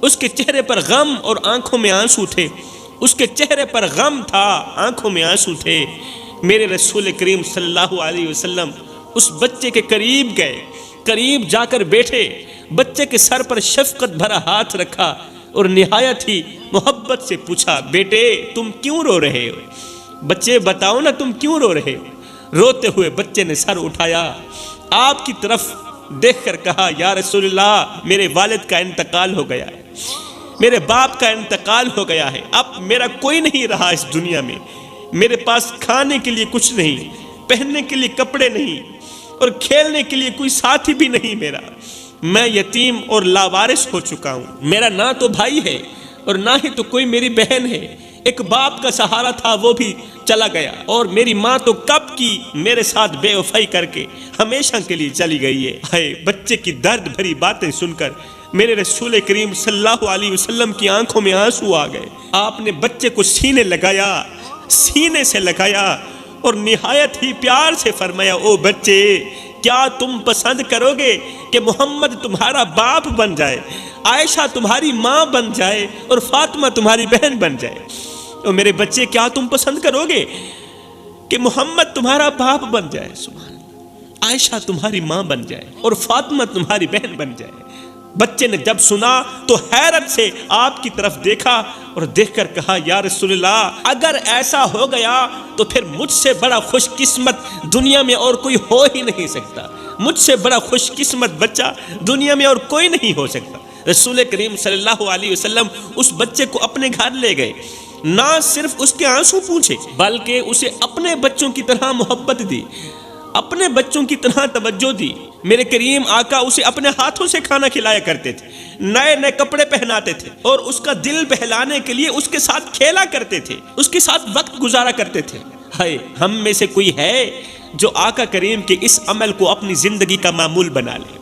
اس کے چہرے پر غم اور آنکھوں میں آنسو تھے، اس کے چہرے پر غم تھا، آنکھوں میں آنسو تھے۔ میرے رسول کریم صلی اللہ علیہ وسلم اس بچے کے قریب گئے، قریب جا کر بیٹھے، بچے کے سر پر شفقت بھرا ہاتھ رکھا اور نہایت ہی محبت سے پوچھا، بیٹے تم کیوں رو رہے ہو؟ بچے بتاؤ نا تم کیوں رو رہے ہو؟ روتے ہوئے بچے نے سر اٹھایا، آپ کی طرف دیکھ کر کہا، یا رسول اللہ میرے والد کا انتقال ہو گیا ہے، میرے باپ کا انتقال ہو گیا ہے، اب میرا کوئی نہیں رہا اس دنیا میں، میرے پاس کھانے کے لیے کچھ نہیں، پہننے کے لیے کپڑے نہیں، اور کھیلنے کے لیے کوئی ساتھی بھی نہیں میرا، میں یتیم اور لاوارث ہو چکا ہوں، میرا نہ تو بھائی ہے اور نہ ہی تو کوئی میری بہن ہے، ایک باپ کا سہارا تھا وہ بھی چلا گیا، اور میری ماں تو کب کی میرے ساتھ بے وفائی کر کے ہمیشہ کے لیے چلی گئی ہے۔ ہائے، بچے کی درد بھری باتیں سن کر میرے رسول کریم صلی اللہ علیہ وسلم کی آنکھوں میں آنسو آ گئے۔ آپ نے بچے کو سینے لگایا، سینے سے لگایا اور نہایت ہی پیار سے فرمایا، او بچے کیا تم پسند کرو گے کہ محمد تمہارا باپ بن جائے، عائشہ تمہاری ماں بن جائے اور فاطمہ تمہاری بہن بن جائے؟ اور میرے بچے کیا تم پسند کرو گے کہ محمد تمہارا باپ بن جائے، سبحان اللہ، عائشہ تمہاری ماں بن جائے اور فاطمہ تمہاری بہن بن جائے؟ بچے نے جب سنا تو حیرت سے آپ کی طرف دیکھا اور دیکھ کر کہا یا رسول اللہ اگر ایسا ہو گیا تو پھر مجھ سے بڑا خوش قسمت دنیا میں اور کوئی ہو ہی نہیں سکتا، مجھ سے بڑا خوش قسمت بچہ دنیا میں اور کوئی نہیں ہو سکتا۔ رسول کریم صلی اللہ علیہ وسلم اس بچے کو اپنے گھر لے گئے، نہ صرف اس کے آنسو پوچھے بلکہ اسے اپنے بچوں کی طرح محبت دی، اپنے بچوں کی طرح توجہ دی۔ میرے کریم آقا اسے اپنے ہاتھوں سے کھانا کھلایا کرتے تھے، نئے نئے کپڑے پہناتے تھے اور اس کا دل بہلانے کے لیے اس کے ساتھ کھیلا کرتے تھے، اس کے ساتھ وقت گزارا کرتے تھے۔ ہائے ہم میں سے کوئی ہے جو آقا کریم کے اس عمل کو اپنی زندگی کا معمول بنا لے؟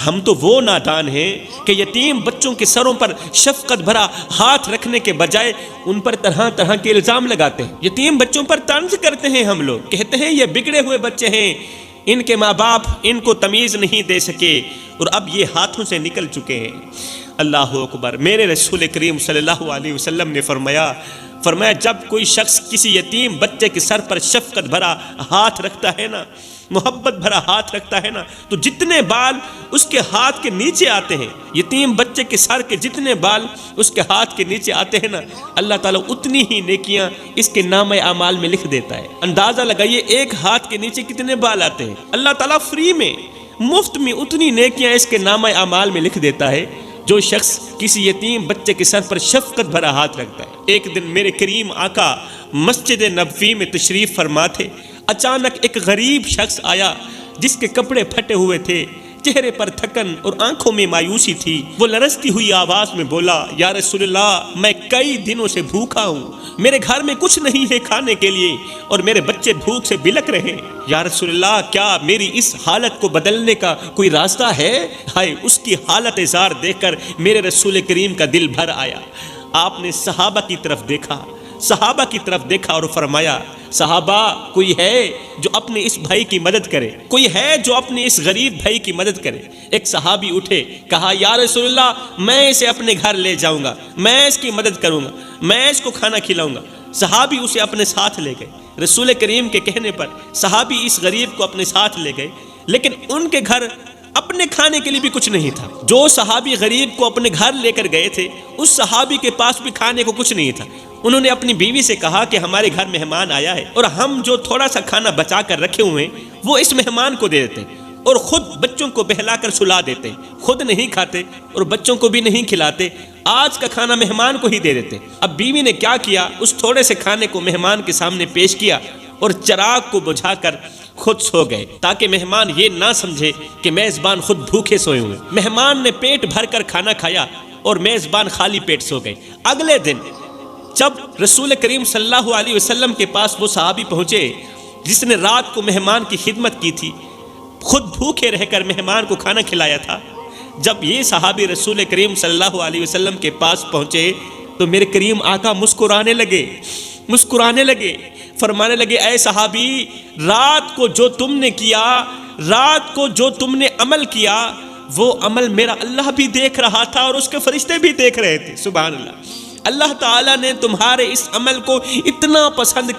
ہم تو وہ نادان ہیں کہ یتیم بچوں کے سروں پر شفقت بھرا ہاتھ رکھنے کے بجائے ان پر طرح طرح کے الزام لگاتے ہیں، یتیم بچوں پر طنز کرتے ہیں، ہم لوگ کہتے ہیں یہ بگڑے ہوئے بچے ہیں، ان کے ماں باپ ان کو تمیز نہیں دے سکے اور اب یہ ہاتھوں سے نکل چکے ہیں۔ اللہ اکبر! میرے رسول کریم صلی اللہ علیہ وسلم نے فرمایا جب کوئی شخص کسی یتیم بچے کے سر پر شفقت بھرا ہاتھ رکھتا ہے نا، محبت بھرا ہاتھ رکھتا ہے نا، تو جتنے بال اس کے ہاتھ کے نیچے آتے ہیں، یتیم بچے کے سر کے جتنے بال اس کے ہاتھ کے نیچے آتے ہیں نا، اللہ تعالیٰ اتنی ہی نیکیاں اس کے نامہ اعمال میں لکھ دیتا ہے۔ اندازہ لگائیے ایک ہاتھ کے نیچے کتنے بال آتے ہیں، اللہ تعالیٰ فری میں مفت میں اتنی نیکیاں اس کے نامہ اعمال میں لکھ دیتا ہے جو شخص کسی یتیم بچے کے سر پر شفقت بھرا ہاتھ رکھتا ہے۔ ایک دن میرے کریم آقا مسجد نبوی میں تشریف فرما تھے، اچانک ایک غریب شخص آیا جس کے کپڑے پھٹے ہوئے تھے، چہرے پر تھکن اور آنکھوں میں مایوسی تھی۔ وہ لرزتی ہوئی آواز میں بولا یا رسول اللہ میں کئی دنوں سے بھوکا ہوں، میرے گھر میں کچھ نہیں ہے کھانے کے لیے اور میرے بچے بھوک سے بلک رہے ہیں، یا رسول اللہ کیا میری اس حالت کو بدلنے کا کوئی راستہ ہے؟ ہائے اس کی حالت زار دیکھ کر میرے رسول کریم کا دل بھر آیا۔ آپ نے صحابہ کی طرف دیکھا اور فرمایا صحابہ کوئی ہے جو اپنے اس بھائی کی مدد کرے، کوئی ہے جو اپنے اس غریب بھائی کی مدد کرے؟ ایک صحابی اٹھے، کہا یا رسول اللہ میں اسے اپنے گھر لے جاؤں گا، میں اس کی مدد کروں گا، میں اس کو کھانا کھلاؤں گا۔ صحابی اسے اپنے ساتھ لے گئے، رسول کریم کے کہنے پر صحابی اس غریب کو اپنے ساتھ لے گئے، لیکن ان کے گھر اپنے کھانے کے لیے بھی کچھ نہیں تھا۔ جو صحابی غریب کو اپنے گھر لے کر گئے تھے اس صحابی کے پاس بھی کھانے کو کچھ نہیں تھا۔ انہوں نے اپنی بیوی سے کہا کہ ہمارے گھر مہمان آیا ہے اور ہم جو تھوڑا سا کھانا بچا کر رکھے ہوئے ہیں وہ اس مہمان کو دے دیتے ہیں اور خود بچوں کو بہلا کر سلا دیتے ہیں، خود نہیں کھاتے اور بچوں کو بھی نہیں کھلاتے، آج کا کھانا مہمان کو ہی دے دیتے۔ اب بیوی نے کیا کیا، اس تھوڑے سے کھانے کو مہمان کے سامنے پیش کیا اور چراغ کو بجھا کر خود سو گئے تاکہ مہمان یہ نہ سمجھے کہ میزبان خود بھوکے سوئے ہوئے۔ مہمان نے پیٹ بھر کر کھانا کھایا اور میزبان خالی پیٹ سو گئے۔ اگلے دن جب رسول کریم صلی اللہ علیہ وسلم کے پاس وہ صحابی پہنچے جس نے رات کو مہمان کی خدمت کی تھی، خود بھوکے رہ کر مہمان کو کھانا کھلایا تھا، جب یہ صحابی رسول کریم صلی اللہ علیہ وسلم کے پاس پہنچے تو میرے کریم آقا مسکرانے لگے، فرمانے لگے اے صحابی رات کو جو تم نے کیا، رات کو جو تم نے عمل کیا وہ عمل میرا اللہ بھی دیکھ رہا تھا اور اس کے فرشتے بھی دیکھ رہے تھے۔ سبحان اللہ! اللہ تعالیٰ نے تمہارے اس عمل کو اتنا پسند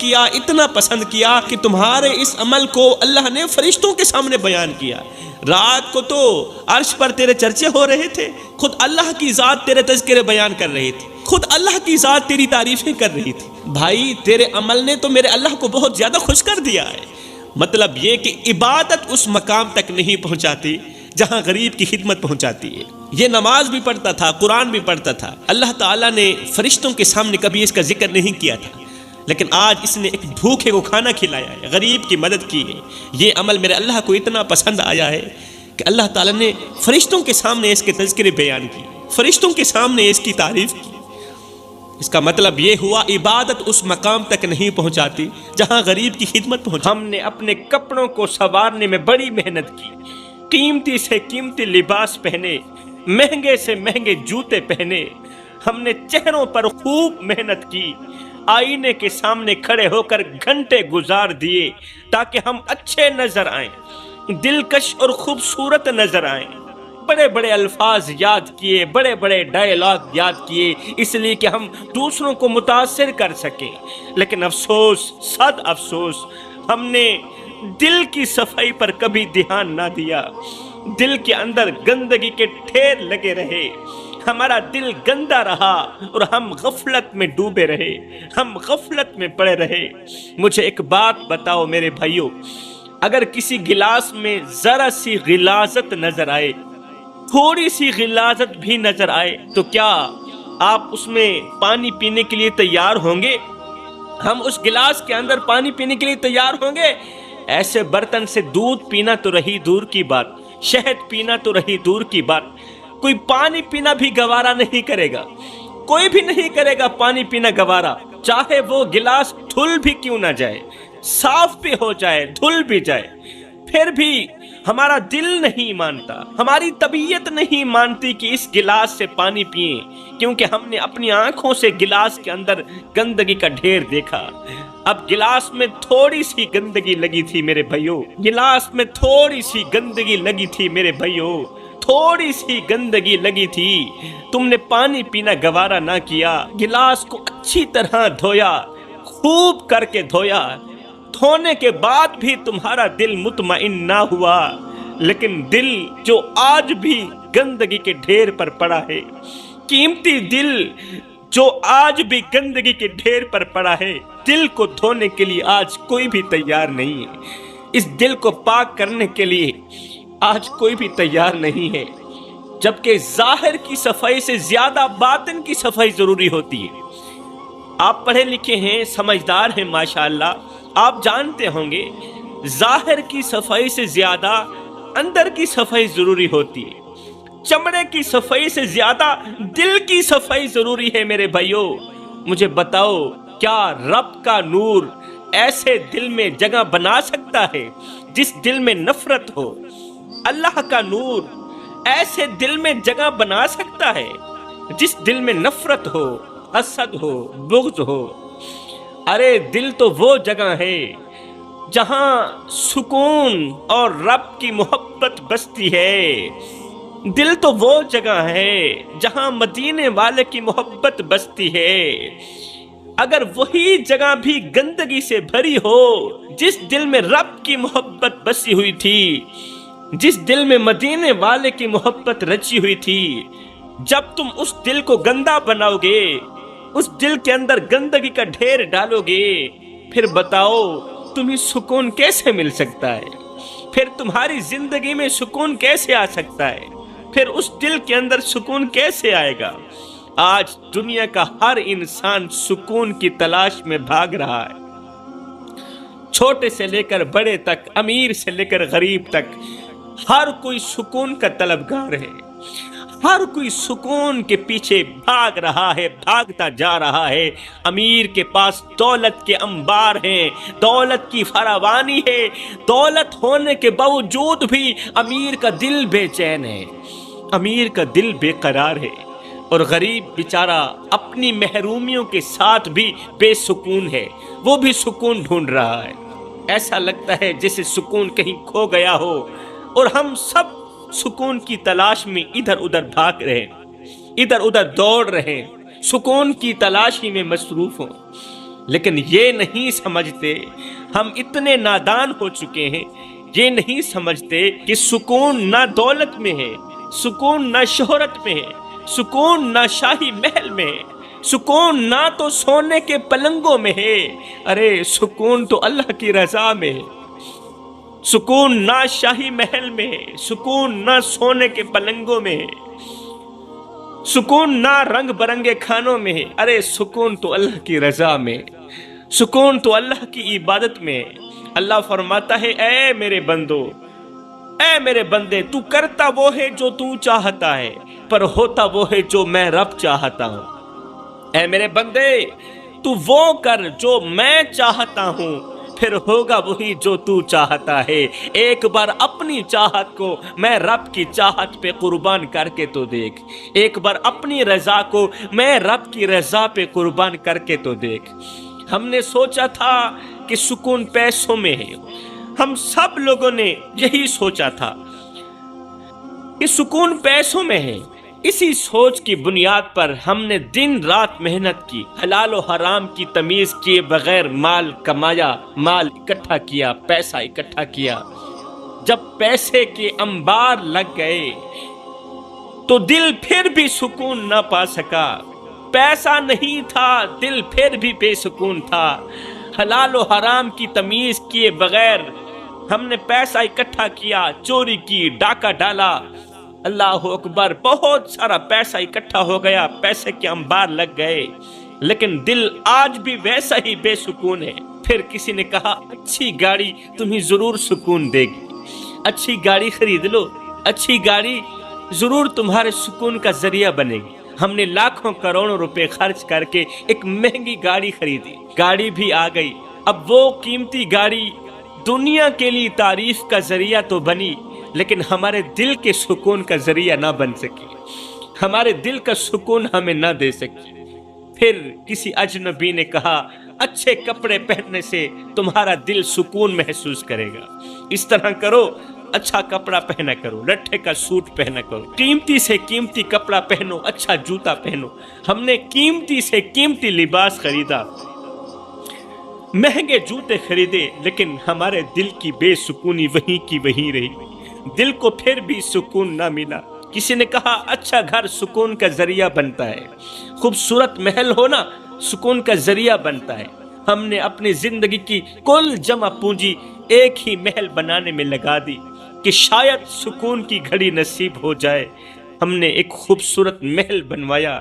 کیا کہ تمہارے اس عمل کو اللہ نے فرشتوں کے سامنے بیان کیا۔ رات کو تو عرش پر تیرے چرچے ہو رہے تھے، خود اللہ کی ذات تیرے تذکرے بیان کر رہی تھی، خود اللہ کی ذات تیری تعریفیں کر رہی تھی۔ بھائی تیرے عمل نے تو میرے اللہ کو بہت زیادہ خوش کر دیا ہے۔ مطلب یہ کہ عبادت اس مقام تک نہیں پہنچاتی جہاں غریب کی خدمت پہنچاتی ہے۔ یہ نماز بھی پڑھتا تھا، قرآن بھی پڑھتا تھا، اللہ تعالیٰ نے فرشتوں کے سامنے کبھی اس کا ذکر نہیں کیا تھا، لیکن آج اس نے ایک بھوکے کو کھانا کھلایا ہے، غریب کی مدد کی ہے۔ یہ عمل میرے اللہ کو اتنا پسند آیا ہے کہ اللہ تعالیٰ نے فرشتوں کے سامنے اس کے تذکرے بیان کی، فرشتوں کے سامنے اس کی تعریف کی۔ اس کا مطلب یہ ہوا عبادت اس مقام تک نہیں پہنچاتی جہاں غریب کی خدمت پہنچاتی۔ ہم نے اپنے کپڑوں کو سنوارنے میں بڑی محنت کی، قیمتی سے قیمتی لباس پہنے، مہنگے سے مہنگے جوتے پہنے، ہم نے چہروں پر خوب محنت کی، آئینے کے سامنے کھڑے ہو کر گھنٹے گزار دیے تاکہ ہم اچھے نظر آئیں، دلکش اور خوبصورت نظر آئیں۔ بڑے بڑے الفاظ یاد کیے، بڑے بڑے ڈائلاگ یاد کیے، اس لیے کہ ہم دوسروں کو متاثر کر سکیں۔ لیکن افسوس، صد افسوس، ہم نے دل کی صفائی پر کبھی دھیان نہ دیا۔ دل کے اندر گندگی کے ڈھیر لگے رہے، ہمارا دل گندا رہا اور ہم غفلت میں ڈوبے رہے، ہم غفلت میں پڑے رہے۔ مجھے ایک بات بتاؤ میرے بھائیوں، اگر کسی گلاس میں ذرا سی غلاظت نظر آئے، تھوڑی سی غلاظت بھی نظر آئے، تو کیا آپ اس میں پانی پینے کے لیے تیار ہوں گے؟ ہم اس گلاس کے اندر پانی پینے کے لیے تیار ہوں گے؟ ایسے برتن سے دودھ پینا تو رہی دور کی بات، شہد پینا تو رہی دور کی بات، کوئی پانی پینا بھی گوارا نہیں کرے گا، کوئی بھی نہیں کرے گا پانی پینا گوارا، چاہے وہ گلاس دھل بھی کیوں نہ جائے، صاف بھی ہو جائے، دھل بھی جائے، پھر بھی ہمارا دل نہیں مانتا، ہماری طبیعت نہیں مانتی کہ اس گلاس سے پانی پئیں، کیونکہ ہم نے اپنی آنکھوں سے گلاس کے اندر گندگی کا ڈھیر دیکھا۔ اب گلاس میں تھوڑی سی گندگی لگی تھی میرے بھائیوں، گلاس میں تھوڑی سی گندگی لگی تھی میرے بھائیوں، تھوڑی سی گندگی لگی تھی، تم نے پانی پینا گوارا نہ کیا، گلاس کو اچھی طرح دھویا، خوب کر کے دھویا، دھونے کے بعد بھی تمہارا دل مطمئن نہ ہوا، لیکن دل جو آج بھی گندگی کے ڈھیر پر پڑا ہے، قیمتی دل جو آج بھی گندگی کے ڈھیر پر پڑا ہے، دل کو دھونے کے لیے آج کوئی بھی تیار نہیں ہے، اس دل کو پاک کرنے کے لیے آج کوئی بھی تیار نہیں ہے، جبکہ ظاہر کی صفائی سے زیادہ باطن کی صفائی ضروری ہوتی ہے۔ آپ پڑھے لکھے ہیں، سمجھدار ہیں ماشاءاللہ، آپ جانتے ہوں گے ظاہر کی صفائی سے زیادہ اندر کی صفائی ضروری ہوتی ہے، چمڑے کی صفائی سے زیادہ دل کی صفائی ضروری ہے میرے بھائیوں۔ مجھے بتاؤ، کیا رب کا نور ایسے دل میں جگہ بنا سکتا ہے جس دل میں نفرت ہو؟ اللہ کا نور ایسے دل میں جگہ بنا سکتا ہے جس دل میں نفرت ہو، حسد ہو، بغض ہو؟ ارے دل تو وہ جگہ ہے جہاں سکون اور رب کی محبت بستی ہے، دل تو وہ جگہ ہے جہاں مدینے والے کی محبت بستی ہے۔ اگر وہی جگہ بھی گندگی سے بھری ہو، جس دل میں رب کی محبت بسی ہوئی تھی، جس دل میں مدینے والے کی محبت رچی ہوئی تھی، جب تم اس دل کو گندا بناؤ گے، اس دل کے اندر گندگی کا ڈھیر ڈالو گے، پھر بتاؤ تمہیں سکون کیسے مل سکتا ہے؟ پھر تمہاری زندگی میں سکون کیسے آ سکتا ہے؟ پھر اس دل کے اندر سکون کیسے آئے گا؟ آج دنیا کا ہر انسان سکون کی تلاش میں بھاگ رہا ہے، چھوٹے سے لے کر بڑے تک، امیر سے لے کر غریب تک، ہر کوئی سکون کا طلبگار ہے، ہر کوئی سکون کے پیچھے بھاگ رہا ہے، بھاگتا جا رہا ہے۔ امیر کے پاس دولت کے انبار ہیں، دولت کی فراوانی ہے، دولت ہونے کے باوجود بھی امیر کا دل بے چین ہے، امیر کا دل بے قرار ہے، اور غریب بیچارہ اپنی محرومیوں کے ساتھ بھی بے سکون ہے، وہ بھی سکون ڈھونڈ رہا ہے۔ ایسا لگتا ہے جیسے سکون کہیں کھو گیا ہو، اور ہم سب سکون کی تلاش میں ادھر ادھر بھاگ رہے ہیں، ادھر ادھر دوڑ رہے ہیں، سکون کی تلاشی میں مصروف ہوں، لیکن یہ نہیں سمجھتے، ہم اتنے نادان ہو چکے ہیں، یہ نہیں سمجھتے کہ سکون نہ دولت میں ہے، سکون نہ شہرت میں ہے، سکون نہ شاہی محل میں ہے، سکون نہ تو سونے کے پلنگوں میں ہے، ارے سکون تو اللہ کی رضا میں ہے۔ سکون نہ شاہی محل میں ہے، سکون نہ سونے کے پلنگوں میں ہے، سکون نہ رنگ برنگے کھانوں میں ہے، ارے سکون تو اللہ کی رضا میں، سکون تو اللہ کی عبادت میں۔ اللہ فرماتا ہے، اے میرے بندو، اے میرے بندے، تو کرتا وہ ہے جو تو چاہتا ہے، پر ہوتا وہ ہے جو میں رب چاہتا ہوں۔ اے میرے بندے، تو وہ کر جو میں چاہتا ہوں، پھر ہوگا وہی جو تو چاہتا ہے۔ ایک بار اپنی چاہت کو میں رب کی چاہت پہ قربان کر کے تو دیکھ، ایک بار اپنی رضا کو میں رب کی رضا پہ قربان کر کے تو دیکھ۔ ہم نے سوچا تھا کہ سکون پیسوں میں ہے، ہم سب لوگوں نے یہی سوچا تھا کہ سکون پیسوں میں ہے۔ اسی سوچ کی بنیاد پر ہم نے دن رات محنت کی، حلال و حرام کی تمیز کیے بغیر مال کمایا، مال اکٹھا کیا، پیسہ اکٹھا کیا۔ جب پیسے کے انبار لگ گئے تو دل پھر بھی سکون نہ پا سکا۔ پیسہ نہیں تھا، دل پھر بھی بے سکون تھا۔ حلال و حرام کی تمیز کیے بغیر ہم نے پیسہ اکٹھا کیا، چوری کی، ڈاکہ ڈالا، اللہ اکبر، بہت سارا پیسہ اکٹھا ہو گیا، پیسے کے انبار لگ گئے، لیکن دل آج بھی ویسا ہی بے سکون ہے۔ پھر کسی نے کہا اچھی گاڑی تمہیں ضرور سکون دے گی، اچھی گاڑی خرید لو، اچھی گاڑی ضرور تمہارے سکون کا ذریعہ بنے گی۔ ہم نے لاکھوں کروڑوں روپے خرچ کر کے ایک مہنگی گاڑی خریدی، گاڑی بھی آ گئی۔ اب وہ قیمتی گاڑی دنیا کے لیے تعریف کا ذریعہ تو بنی، لیکن ہمارے دل کے سکون کا ذریعہ نہ بن سکی، ہمارے دل کا سکون ہمیں نہ دے سکی۔ پھر کسی اجنبی نے کہا اچھے کپڑے پہننے سے تمہارا دل سکون محسوس کرے گا، اس طرح کرو، اچھا کپڑا پہنا کرو، لٹھے کا سوٹ پہنا کرو، قیمتی سے قیمتی کپڑا پہنو، اچھا جوتا پہنو۔ ہم نے قیمتی سے قیمتی لباس خریدا، مہنگے جوتے خریدے، لیکن ہمارے دل کی بے سکونی وہیں کی وہیں رہی، دل کو پھر بھی سکون نہ ملا۔ کسی نے کہا اچھا گھر سکون کا ذریعہ بنتا ہے، خوبصورت محل ہونا سکون کا ذریعہ بنتا ہے۔ ہم نے اپنی زندگی کی کل جمع پونجی ایک ہی محل بنانے میں لگا دی کہ شاید سکون کی گھڑی نصیب ہو جائے۔ ہم نے ایک خوبصورت محل بنوایا،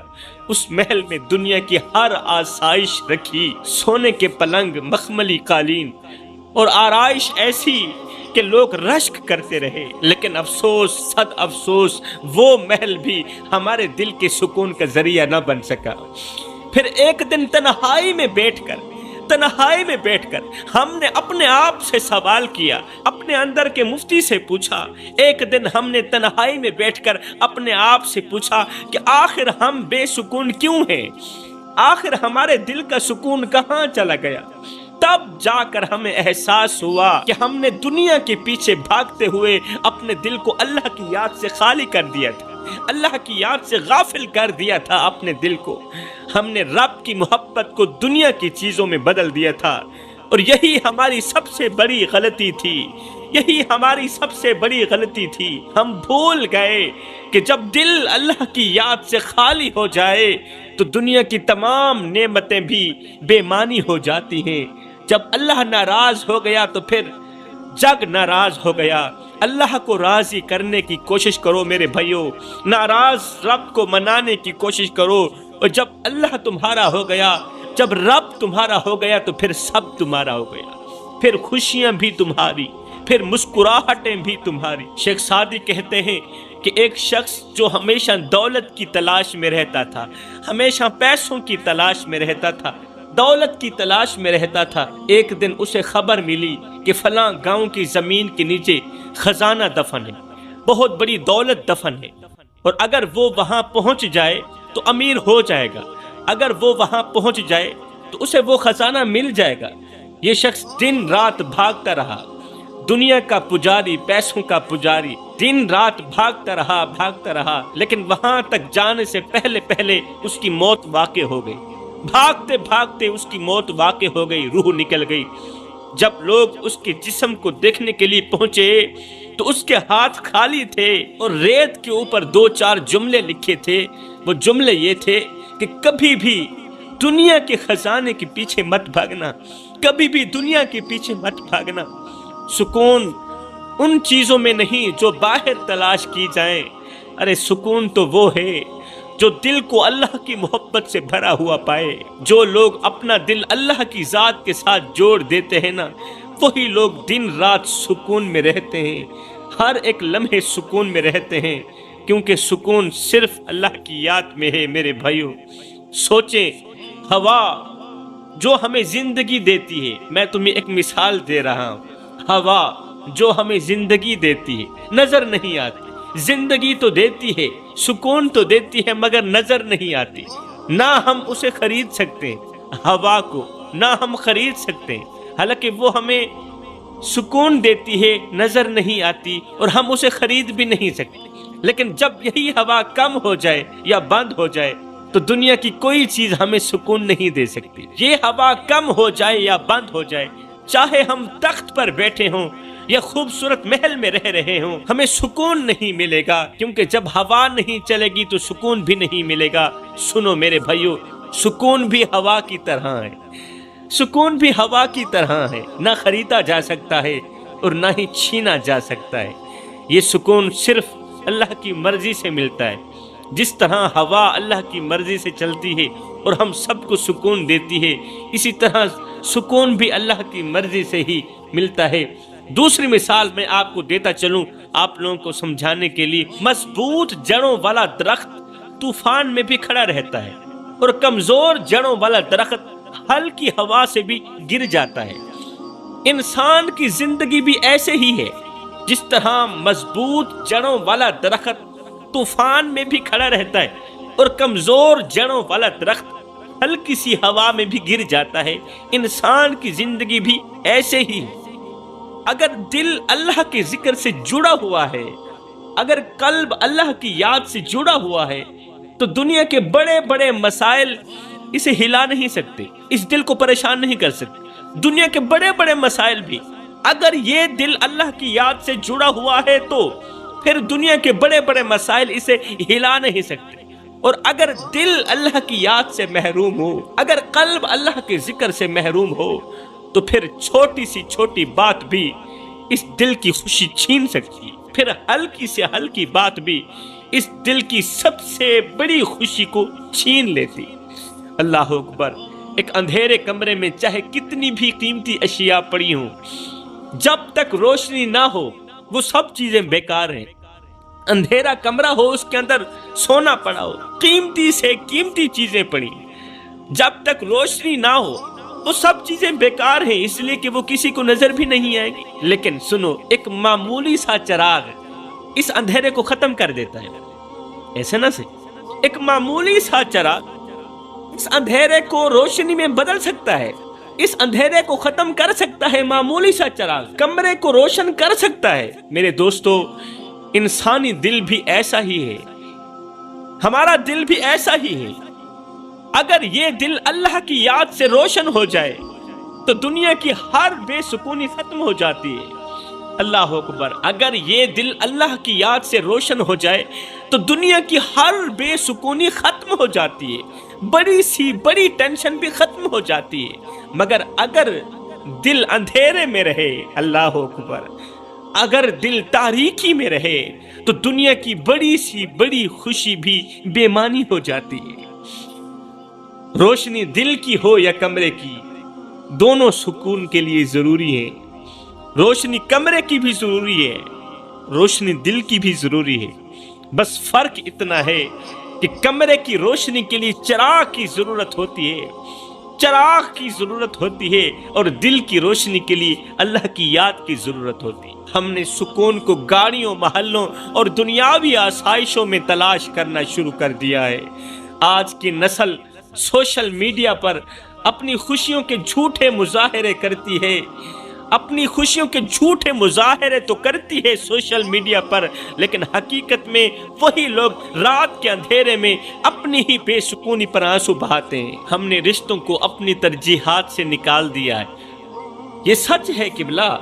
اس محل میں دنیا کی ہر آسائش رکھی، سونے کے پلنگ، مخملی قالین اور آرائش ایسی کہ لوگ رشک کرتے رہے، لیکن افسوس، صد افسوس، وہ محل بھی ہمارے دل کے سکون کا ذریعہ نہ بن سکا۔ پھر ایک دن تنہائی میں بیٹھ کر ہم نے اپنے آپ سے سوال کیا، اپنے اندر کے مفتی سے پوچھا۔ ایک دن ہم نے تنہائی میں بیٹھ کر اپنے آپ سے پوچھا کہ آخر ہم بے سکون کیوں ہیں، آخر ہمارے دل کا سکون کہاں چلا گیا؟ تب جا کر ہمیں احساس ہوا کہ ہم نے دنیا کے پیچھے بھاگتے ہوئے اپنے دل کو اللہ کی یاد سے خالی کر دیا تھا، اللہ کی یاد سے غافل کر دیا تھا اپنے دل کو۔ ہم نے رب کی محبت کو دنیا کی چیزوں میں بدل دیا تھا، اور یہی ہماری سب سے بڑی غلطی تھی، یہی ہماری سب سے بڑی غلطی تھی۔ ہم بھول گئے کہ جب دل اللہ کی یاد سے خالی ہو جائے تو دنیا کی تمام نعمتیں بھی بے معنی ہو جاتی ہیں۔ جب اللہ ناراض ہو گیا تو پھر جگ ناراض ہو گیا۔ اللہ کو راضی کرنے کی کوشش کرو میرے بھائیو، ناراض رب کو منانے کی کوشش کرو، اور جب اللہ تمہارا ہو گیا، جب رب تمہارا ہو گیا تو پھر سب تمہارا ہو گیا، پھر خوشیاں بھی تمہاری، پھر مسکراہٹیں بھی تمہاری۔ شیخ سعدی کہتے ہیں کہ ایک شخص جو ہمیشہ دولت کی تلاش میں رہتا تھا، ہمیشہ پیسوں کی تلاش میں رہتا تھا، دولت کی تلاش میں رہتا تھا، ایک دن اسے خبر ملی کہ فلاں گاؤں کی زمین کے نیچے خزانہ دفن ہے، بہت بڑی دولت دفن ہے، اور اگر وہ وہاں پہنچ جائے تو امیر ہو جائے گا، اگر وہ وہاں پہنچ جائے تو اسے وہ خزانہ مل جائے گا۔ یہ شخص دن رات بھاگتا رہا، دنیا کا پجاری، پیسوں کا پجاری، دن رات بھاگتا رہا، لیکن وہاں تک جانے سے پہلے اس کی موت واقع ہو گئی۔ بھاگتے بھاگتے اس کی موت واقع ہو گئی، روح نکل گئی۔ جب لوگ اس کے جسم کو دیکھنے کے لیے پہنچے تو اس کے ہاتھ خالی تھے، اور ریت کے اوپر 2-4 جملے لکھے تھے۔ وہ جملے یہ تھے کہ کبھی بھی دنیا کے خزانے کے پیچھے مت بھاگنا، کبھی بھی دنیا کے پیچھے مت بھاگنا۔ سکون ان چیزوں میں نہیں جو باہر تلاش کی جائیں، ارے سکون تو وہ ہے جو دل کو اللہ کی محبت سے بھرا ہوا پائے۔ جو لوگ اپنا دل اللہ کی ذات کے ساتھ جوڑ دیتے ہیں نا، وہی لوگ دن رات سکون میں رہتے ہیں، ہر ایک لمحے سکون میں رہتے ہیں، کیونکہ سکون صرف اللہ کی یاد میں ہے۔ میرے بھائیوں سوچیں، ہوا جو ہمیں زندگی دیتی ہے. میں تمہیں ایک مثال دے رہا ہوں. ہوا جو ہمیں زندگی دیتی ہے نظر نہیں آتی. زندگی تو دیتی ہے، سکون تو دیتی ہے، مگر نظر نہیں آتی. نہ ہم اسے خرید سکتے ہوا کو، نہ ہم خرید سکتے، حالانکہ وہ ہمیں سکون دیتی ہے، نظر نہیں آتی اور ہم اسے خرید بھی نہیں سکتے. لیکن جب یہی ہوا کم ہو جائے یا بند ہو جائے تو دنیا کی کوئی چیز ہمیں سکون نہیں دے سکتی. یہ ہوا کم ہو جائے یا بند ہو جائے، چاہے ہم تخت پر بیٹھے ہوں یا خوبصورت محل میں رہ رہے ہوں، ہمیں سکون نہیں ملے گا، کیونکہ جب ہوا نہیں چلے گی تو سکون بھی نہیں ملے گا. سنو میرے بھائیو، سکون بھی ہوا کی طرح ہے. سکون بھی ہوا کی طرح ہے، نہ خریدا جا سکتا ہے اور نہ ہی چھینا جا سکتا ہے. یہ سکون صرف اللہ کی مرضی سے ملتا ہے. جس طرح ہوا اللہ کی مرضی سے چلتی ہے اور ہم سب کو سکون دیتی ہے، اسی طرح سکون بھی اللہ کی مرضی سے ہی ملتا ہے. دوسری مثال میں آپ کو دیتا چلوں آپ لوگوں کو سمجھانے کے لیے. مضبوط جڑوں والا درخت طوفان میں بھی کھڑا رہتا ہے اور کمزور جڑوں والا درخت ہلکی ہوا سے بھی گر جاتا ہے. انسان کی زندگی بھی ایسے ہی ہے. جس طرح مضبوط جڑوں والا درخت طوفان میں بھی کھڑا رہتا ہے اور کمزور جڑوں والا درخت ہلکی سی ہوا میں بھی گر جاتا ہے، انسان کی زندگی بھی ایسے ہی ہے. اگر دل اللہ کے ذکر سے جڑا ہوا ہے، اگر قلب اللہ کی یاد سے جڑا ہوا ہے تو دنیا کے بڑے بڑے مسائل اسے ہلا نہیں سکتے، اس دل کو پریشان نہیں کر سکتے. دنیا کے بڑے بڑے مسائل بھی اگر یہ دل اللہ کی یاد سے جڑا ہوا ہے تو پھر دنیا کے بڑے بڑے مسائل اسے ہلا نہیں سکتے. اور اگر دل اللہ کی یاد سے محروم ہو، اگر قلب اللہ کے ذکر سے محروم ہو تو پھر چھوٹی سی چھوٹی بات بھی اس دل کی خوشی چھین سکتی ہے. پھر ہلکی سے ہلکی بات بھی اس دل کی سب سے بڑی خوشی کو چھین لیتی. اللہ اکبر. ایک اندھیرے کمرے میں چاہے کتنی بھی قیمتی اشیاء پڑی ہوں، جب تک روشنی نہ ہو وہ سب چیزیں بیکار ہیں. اندھیرا کمرہ ہو، اس کے اندر سونا پڑا ہو، قیمتی سے قیمتی چیزیں پڑی، جب تک روشنی نہ ہو وہ سب چیزیں بیکار ہیں، اس لیے کہ وہ کسی کو نظر بھی نہیں آئے گی. لیکن سنو، ایک معمولی سا چراغ اس اندھیرے کو ختم کر دیتا ہے. ایسے نہ سے ایک معمولی سا چراغ اس اندھیرے کو روشنی میں بدل سکتا ہے، اس اندھیرے کو ختم کر سکتا ہے. معمولی سا چراغ کمرے کو روشن کر سکتا ہے. میرے دوستو، انسانی دل بھی ایسا ہی ہے، ہمارا دل بھی ایسا ہی ہے. اگر یہ دل اللہ کی یاد سے روشن ہو جائے تو دنیا کی ہر بے سکونی ختم ہو جاتی ہے. اللہ اکبر. اگر یہ دل اللہ کی یاد سے روشن ہو جائے تو دنیا کی ہر بے سکونی ختم ہو جاتی ہے، بڑی سی بڑی ٹینشن بھی ختم ہو جاتی ہے. مگر اگر دل اندھیرے میں رہے، اللہ اکبر، اگر دل تاریکی میں رہے تو دنیا کی بڑی سی بڑی خوشی بھی بے معنی ہو جاتی ہے. روشنی دل کی ہو یا کمرے کی، دونوں سکون کے لیے ضروری ہیں. روشنی کمرے کی بھی ضروری ہے، روشنی دل کی بھی ضروری ہے. بس فرق اتنا ہے کہ کمرے کی روشنی کے لیے چراغ کی ضرورت ہوتی ہے، چراغ کی ضرورت ہوتی ہے، اور دل کی روشنی کے لیے اللہ کی یاد کی ضرورت ہوتی ہے. ہم نے سکون کو گاڑیوں، محلوں اور دنیاوی آسائشوں میں تلاش کرنا شروع کر دیا ہے. آج کی نسل سوشل میڈیا پر اپنی خوشیوں کے جھوٹے مظاہرے کرتی ہے، اپنی خوشیوں کے جھوٹے مظاہرے تو کرتی ہے سوشل میڈیا پر، لیکن حقیقت میں وہی لوگ رات کے اندھیرے میں اپنی ہی بے سکونی پر آنسو بہاتے ہیں. ہم نے رشتوں کو اپنی ترجیحات سے نکال دیا ہے. یہ سچ ہے کہ بلا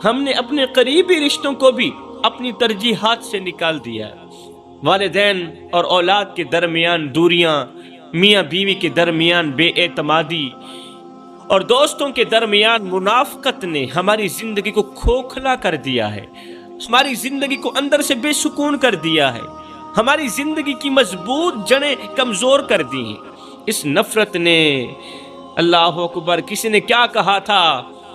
ہم نے اپنے قریبی رشتوں کو بھی اپنی ترجیحات سے نکال دیا ہے. والدین اور اولاد کے درمیان دوریاں، میاں بیوی کے درمیان بے اعتمادی اور دوستوں کے درمیان منافقت نے ہماری زندگی کو کھوکھلا کر دیا ہے، ہماری زندگی کو اندر سے بے سکون کر دیا ہے، ہماری زندگی کی مضبوط جڑیں کمزور کر دی ہیں. اس نفرت نے، اللہ اکبر، کسی نے کیا کہا تھا،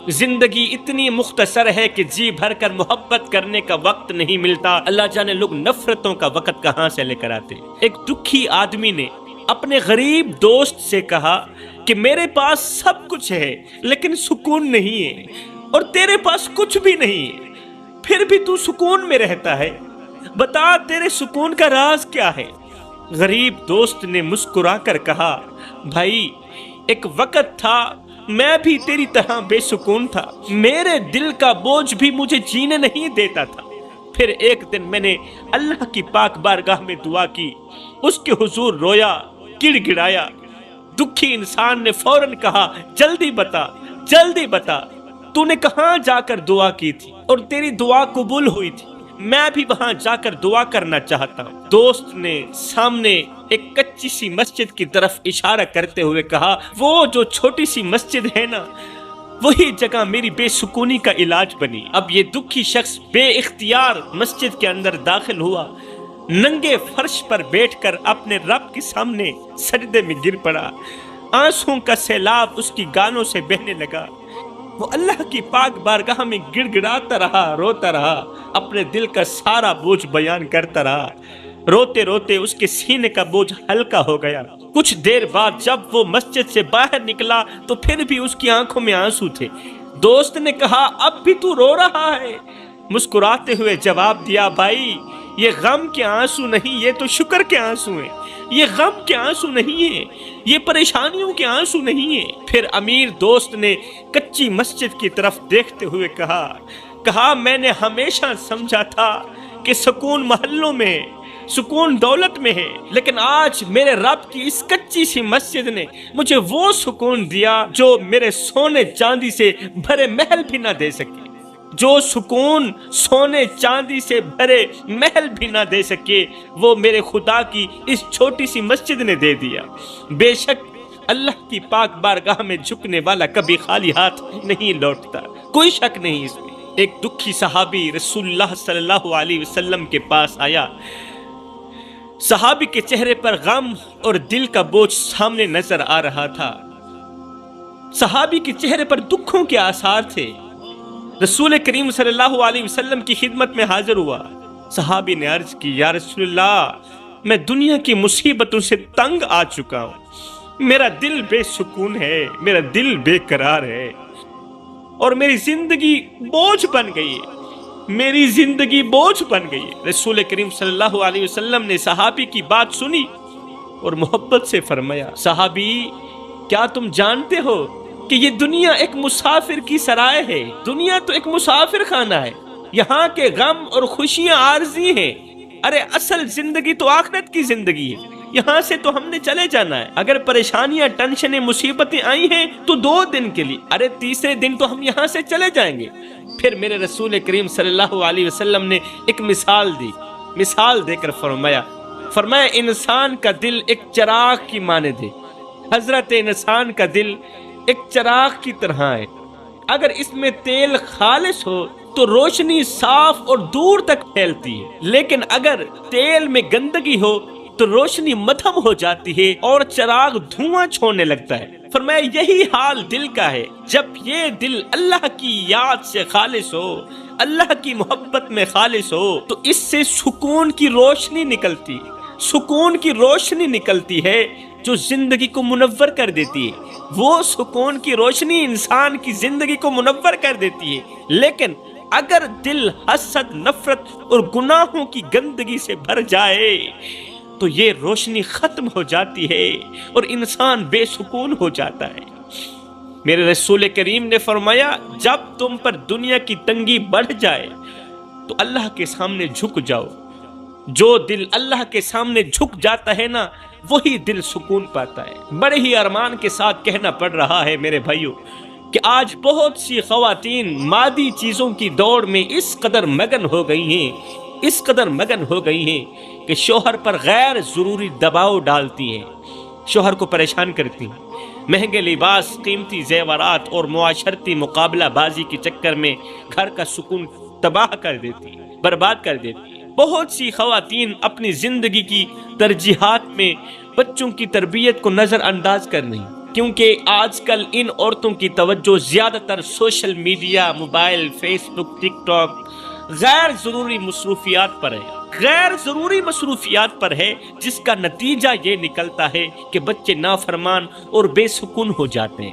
زندگی اتنی مختصر ہے کہ جی بھر کر محبت کرنے کا وقت نہیں ملتا. اللہ جانے لوگ نفرتوں کا وقت کہاں سے لے کر آتے. ایک دکھی آدمی نے اپنے غریب دوست سے کہا کہ میرے پاس سب کچھ ہے لیکن سکون نہیں ہے، اور تیرے پاس کچھ بھی نہیں ہے پھر بھی تو سکون میں رہتا ہے، بتا تیرے سکون کا راز کیا ہے؟ غریب دوست نے مسکرا کر کہا، بھائی ایک وقت تھا میں بھی تیری طرح بے سکون تھا، میرے دل کا بوجھ بھی مجھے جینے نہیں دیتا تھا، پھر ایک دن میں نے اللہ کی پاک بارگاہ میں دعا کی، اس کے حضور رویا، گڑ گڑایا۔ دکھی انسان نے فوراً کہا، جلدی بتا جلدی بتا تو نے کہاں جا کر دعا کی تھی اور تیری دعا قبول ہوئی تھی؟ میں بھی وہاں جا کر دعا کرنا چاہتا ہوں۔ دوست نے سامنے ایک کچی سی مسجد کی طرف اشارہ کرتے ہوئے کہا، وہ جو چھوٹی سی مسجد ہے نا، وہی جگہ میری بے سکونی کا علاج بنی۔ اب یہ دکھی شخص بے اختیار مسجد کے اندر داخل ہوا، ننگے فرش پر بیٹھ کر اپنے رب کے سامنے سجدے میں گر پڑا، آنسوں کا سیلاب اس کی گانوں سے بہنے لگا۔ وہ اللہ کی پاک بارگاہ میں گڑ گڑاتا رہا، روتا رہا، اپنے دل کا سارا بوجھ بیان کرتا رہا۔ روتے روتے اس کے سینے کا بوجھ ہلکا ہو گیا۔ کچھ دیر بعد جب وہ مسجد سے باہر نکلا تو پھر بھی اس کی آنکھوں میں آنسو تھے۔ دوست نے کہا، اب بھی تو رو رہا ہے؟ مسکراتے ہوئے جواب دیا، بھائی یہ غم کے آنسو نہیں، یہ تو شکر کے آنسو ہیں، یہ غم کے آنسو نہیں ہیں، یہ پریشانیوں کے آنسو نہیں ہیں۔ پھر امیر دوست نے کچی مسجد کی طرف دیکھتے ہوئے کہا میں نے ہمیشہ سمجھا تھا کہ سکون محلوں میں ہے، سکون دولت میں ہے، لیکن آج میرے رب کی اس کچی سی مسجد نے مجھے وہ سکون دیا جو میرے سونے چاندی سے بھرے محل بھی نہ دے سکے، جو سکون سونے چاندی سے بھرے محل بھی نہ دے سکے وہ میرے خدا کی اس چھوٹی سی مسجد نے دے دیا۔ بے شک اللہ کی پاک بارگاہ میں جھکنے والا کبھی خالی ہاتھ نہیں لوٹتا، کوئی شک نہیں اس میں۔ ایک دکھی صحابی رسول اللہ صلی اللہ علیہ وسلم کے پاس آیا۔ صحابی کے چہرے پر غم اور دل کا بوجھ سامنے نظر آ رہا تھا، صحابی کے چہرے پر دکھوں کے آثار تھے۔ رسول کریم صلی اللہ علیہ وسلم کی خدمت میں حاضر ہوا۔ صحابی نے عرض کی، یا رسول اللہ، میں دنیا کی مصیبتوں سے تنگ آ چکا ہوں، میرا دل بے سکون ہے، میرا دل بے قرار ہے، اور میری زندگی بوجھ بن گئی ہے، میری زندگی بوجھ بن گئی ہے۔ رسول کریم صلی اللہ علیہ وسلم نے صحابی کی بات سنی اور محبت سے فرمایا، صحابی کیا تم جانتے ہو کہ یہ دنیا ایک مسافر کی سرائے ہے، دنیا تو ایک مسافر خانہ ہے، یہاں کے غم اور خوشیاں عارضی ہیں، ارے اصل زندگی تو آخرت کی زندگی ہے، یہاں سے تو ہم نے چلے جانا ہے، اگر پریشانیاں ٹینشنیں مصیبتیں آئی ہیں تو 2 دن کے لیے، ارے تیسرے دن تو ہم یہاں سے چلے جائیں گے۔ پھر میرے رسول کریم صلی اللہ علیہ وسلم نے ایک مثال دی، مثال دے کر فرمایا انسان کا دل ایک چراغ کی مانند ہے، حضرت انسان کا دل ایک چراغ کی طرح ہے، اگر اس میں تیل خالص ہو تو روشنی صاف اور دور تک پھیلتی ہے، لیکن اگر تیل میں گندگی ہو تو روشنی مدھم ہو جاتی ہے اور چراغ دھواں چھوڑنے لگتا ہے۔ فرمایا یہی حال دل کا ہے، جب یہ دل اللہ کی یاد سے خالص ہو، اللہ کی محبت میں خالص ہو تو اس سے سکون کی روشنی نکلتی، سکون کی روشنی نکلتی ہے جو زندگی کو منور کر دیتی ہے، وہ سکون کی روشنی انسان کی زندگی کو منور کر دیتی ہے۔ لیکن اگر دل حسد، نفرت اور گناہوں کی گندگی سے بھر جائے تو یہ روشنی ختم ہو جاتی ہے اور انسان بے سکون ہو جاتا ہے۔ میرے رسول کریم نے فرمایا، جب تم پر دنیا کی تنگی بڑھ جائے تو اللہ کے سامنے جھک جاؤ، جو دل اللہ کے سامنے جھک جاتا ہے نا وہی دل سکون پاتا ہے۔ بڑے ہی ارمان کے ساتھ کہنا پڑ رہا ہے میرے بھائیوں کہ آج بہت سی خواتین مادی چیزوں کی دوڑ میں اس قدر مگن ہو گئی ہیں، اس قدر مگن ہو گئی ہیں کہ شوہر پر غیر ضروری دباؤ ڈالتی ہیں، شوہر کو پریشان کرتی ہیں، مہنگے لباس، قیمتی زیورات اور معاشرتی مقابلہ بازی کے چکر میں گھر کا سکون تباہ کر دیتی ہیں، برباد کر دیتی ہیں۔ بہت سی خواتین اپنی زندگی کی ترجیحات میں بچوں کی تربیت کو نظر انداز کر رہی ہیں، کیونکہ آج کل ان عورتوں کی توجہ زیادہ تر سوشل میڈیا، موبائل، فیس بک، ٹک ٹاک، غیر ضروری مصروفیات پر ہے۔ غیر ضروری مصروفیات پر ہے، جس کا نتیجہ یہ نکلتا ہے کہ بچے نافرمان اور بے سکون ہو جاتے ہیں۔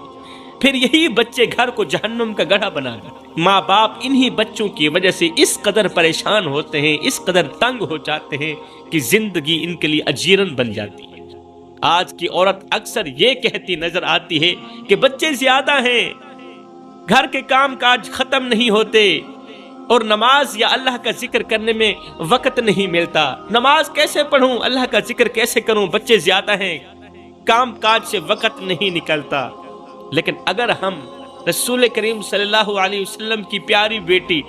پھر یہی بچے گھر کو جہنم کا گڑھا بنا دیتے ہیں۔ ماں باپ انہی بچوں کی وجہ سے اس قدر پریشان ہوتے ہیں، اس قدر تنگ ہو جاتے ہیں کہ زندگی ان کے لیے اجیرن بن جاتی ہے۔ آج کی عورت اکثر یہ کہتی نظر آتی ہے کہ بچے زیادہ ہیں، گھر کے کام کاج ختم نہیں ہوتے، اور نماز یا اللہ کا ذکر کرنے میں وقت نہیں ملتا۔ نماز کیسے پڑھوں، اللہ کا ذکر کیسے کروں، بچے زیادہ ہیں، کام کاج سے وقت نہیں نکلتا۔ لیکن اگر ہم رسول کریم صلی اللہ علیہ وسلم کی پیاری بیٹی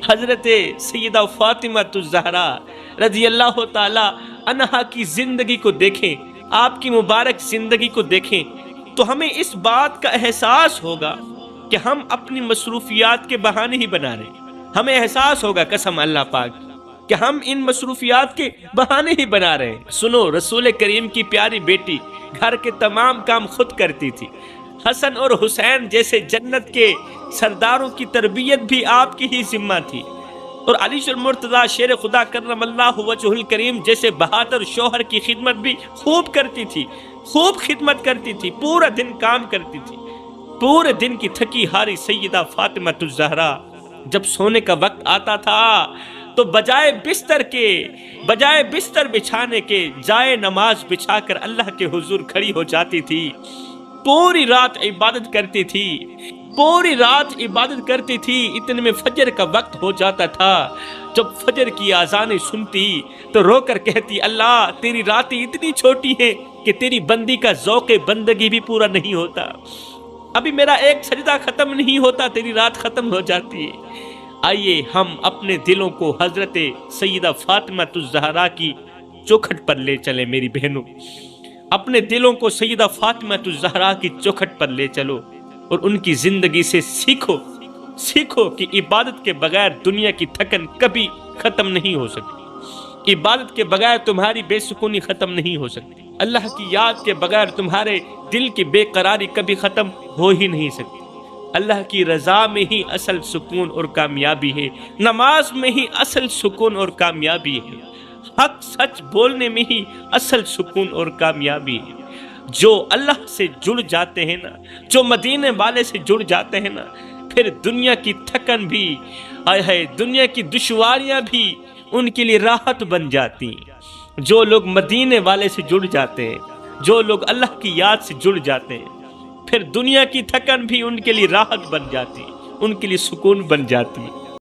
حضرت سیدہ فاطمہ الزہرا رضی اللہ تعالی عنہا کی زندگی کو دیکھیں، آپ کی مبارک زندگی کو دیکھیں، تو ہمیں اس بات کا احساس ہوگا کہ ہم اپنی مصروفیات کے بہانے ہی بنا رہے ہیں۔ ہمیں احساس ہوگا قسم اللہ پاک کہ ہم ان مصروفیات کے بہانے ہی بنا رہے ہیں۔ سنو، رسول کریم کی پیاری بیٹی گھر کے تمام کام خود کرتی تھی۔ حسن اور حسین جیسے جنت کے سرداروں کی تربیت بھی آپ کی ہی ذمہ تھی، اور علی المرتضیٰ شیر خدا کرم اللہ وجہ الکریم جیسے بہادر شوہر کی خدمت بھی خوب کرتی تھی، خوب خدمت کرتی تھی، پورا دن کام کرتی تھی۔ پورے دن کی تھکی ہاری سیدہ فاطمہ الزہرا جب سونے کا وقت آتا تھا تو بجائے بستر بچھانے کے جائے نماز بچھا کر اللہ کے حضور کھڑی ہو جاتی تھی۔ پوری رات عبادت کرتی تھی، پوری رات عبادت کرتی تھی۔ اتنے میں فجر کا وقت ہو جاتا تھا۔ جب فجر کی اذانیں سنتی تو رو کر کہتی، اللہ تیری راتیں اتنی چھوٹی ہیں کہ تیری بندی کا ذوق بندگی بھی پورا نہیں ہوتا، ابھی میرا ایک سجدہ ختم نہیں ہوتا، تیری رات ختم ہو جاتی ہے۔ آئیے ہم اپنے دلوں کو حضرت سیدہ فاطمہ الزہرا کی چوکھٹ پر لے چلیں۔ میری بہنوں، اپنے دلوں کو سیدہ فاطمہ الزہرا کی چوکھٹ پر لے چلو اور ان کی زندگی سے سیکھو کہ عبادت کے بغیر دنیا کی تھکن کبھی ختم نہیں ہو سکتی، عبادت کے بغیر تمہاری بے سکونی ختم نہیں ہو سکتی، اللہ کی یاد کے بغیر تمہارے دل کی بے قراری کبھی ختم ہو ہی نہیں سکتی۔ اللہ کی رضا میں ہی اصل سکون اور کامیابی ہے، نماز میں ہی اصل سکون اور کامیابی ہے، حق سچ بولنے میں ہی اصل سکون اور کامیابی ہے۔ جو اللہ سے جڑ جاتے ہیں نا، جو مدینے والے سے جڑ جاتے ہیں نا، پھر دنیا کی تھکن بھی، دنیا کی دشواریاں بھی ان کے لیے راحت بن جاتی ہیں۔ جو لوگ مدینے والے سے جڑ جاتے ہیں، جو لوگ اللہ کی یاد سے جڑ جاتے ہیں، پھر دنیا کی تھکن بھی ان کے لیے راحت بن جاتی ہے، ان کے لیے سکون بن جاتی ہے۔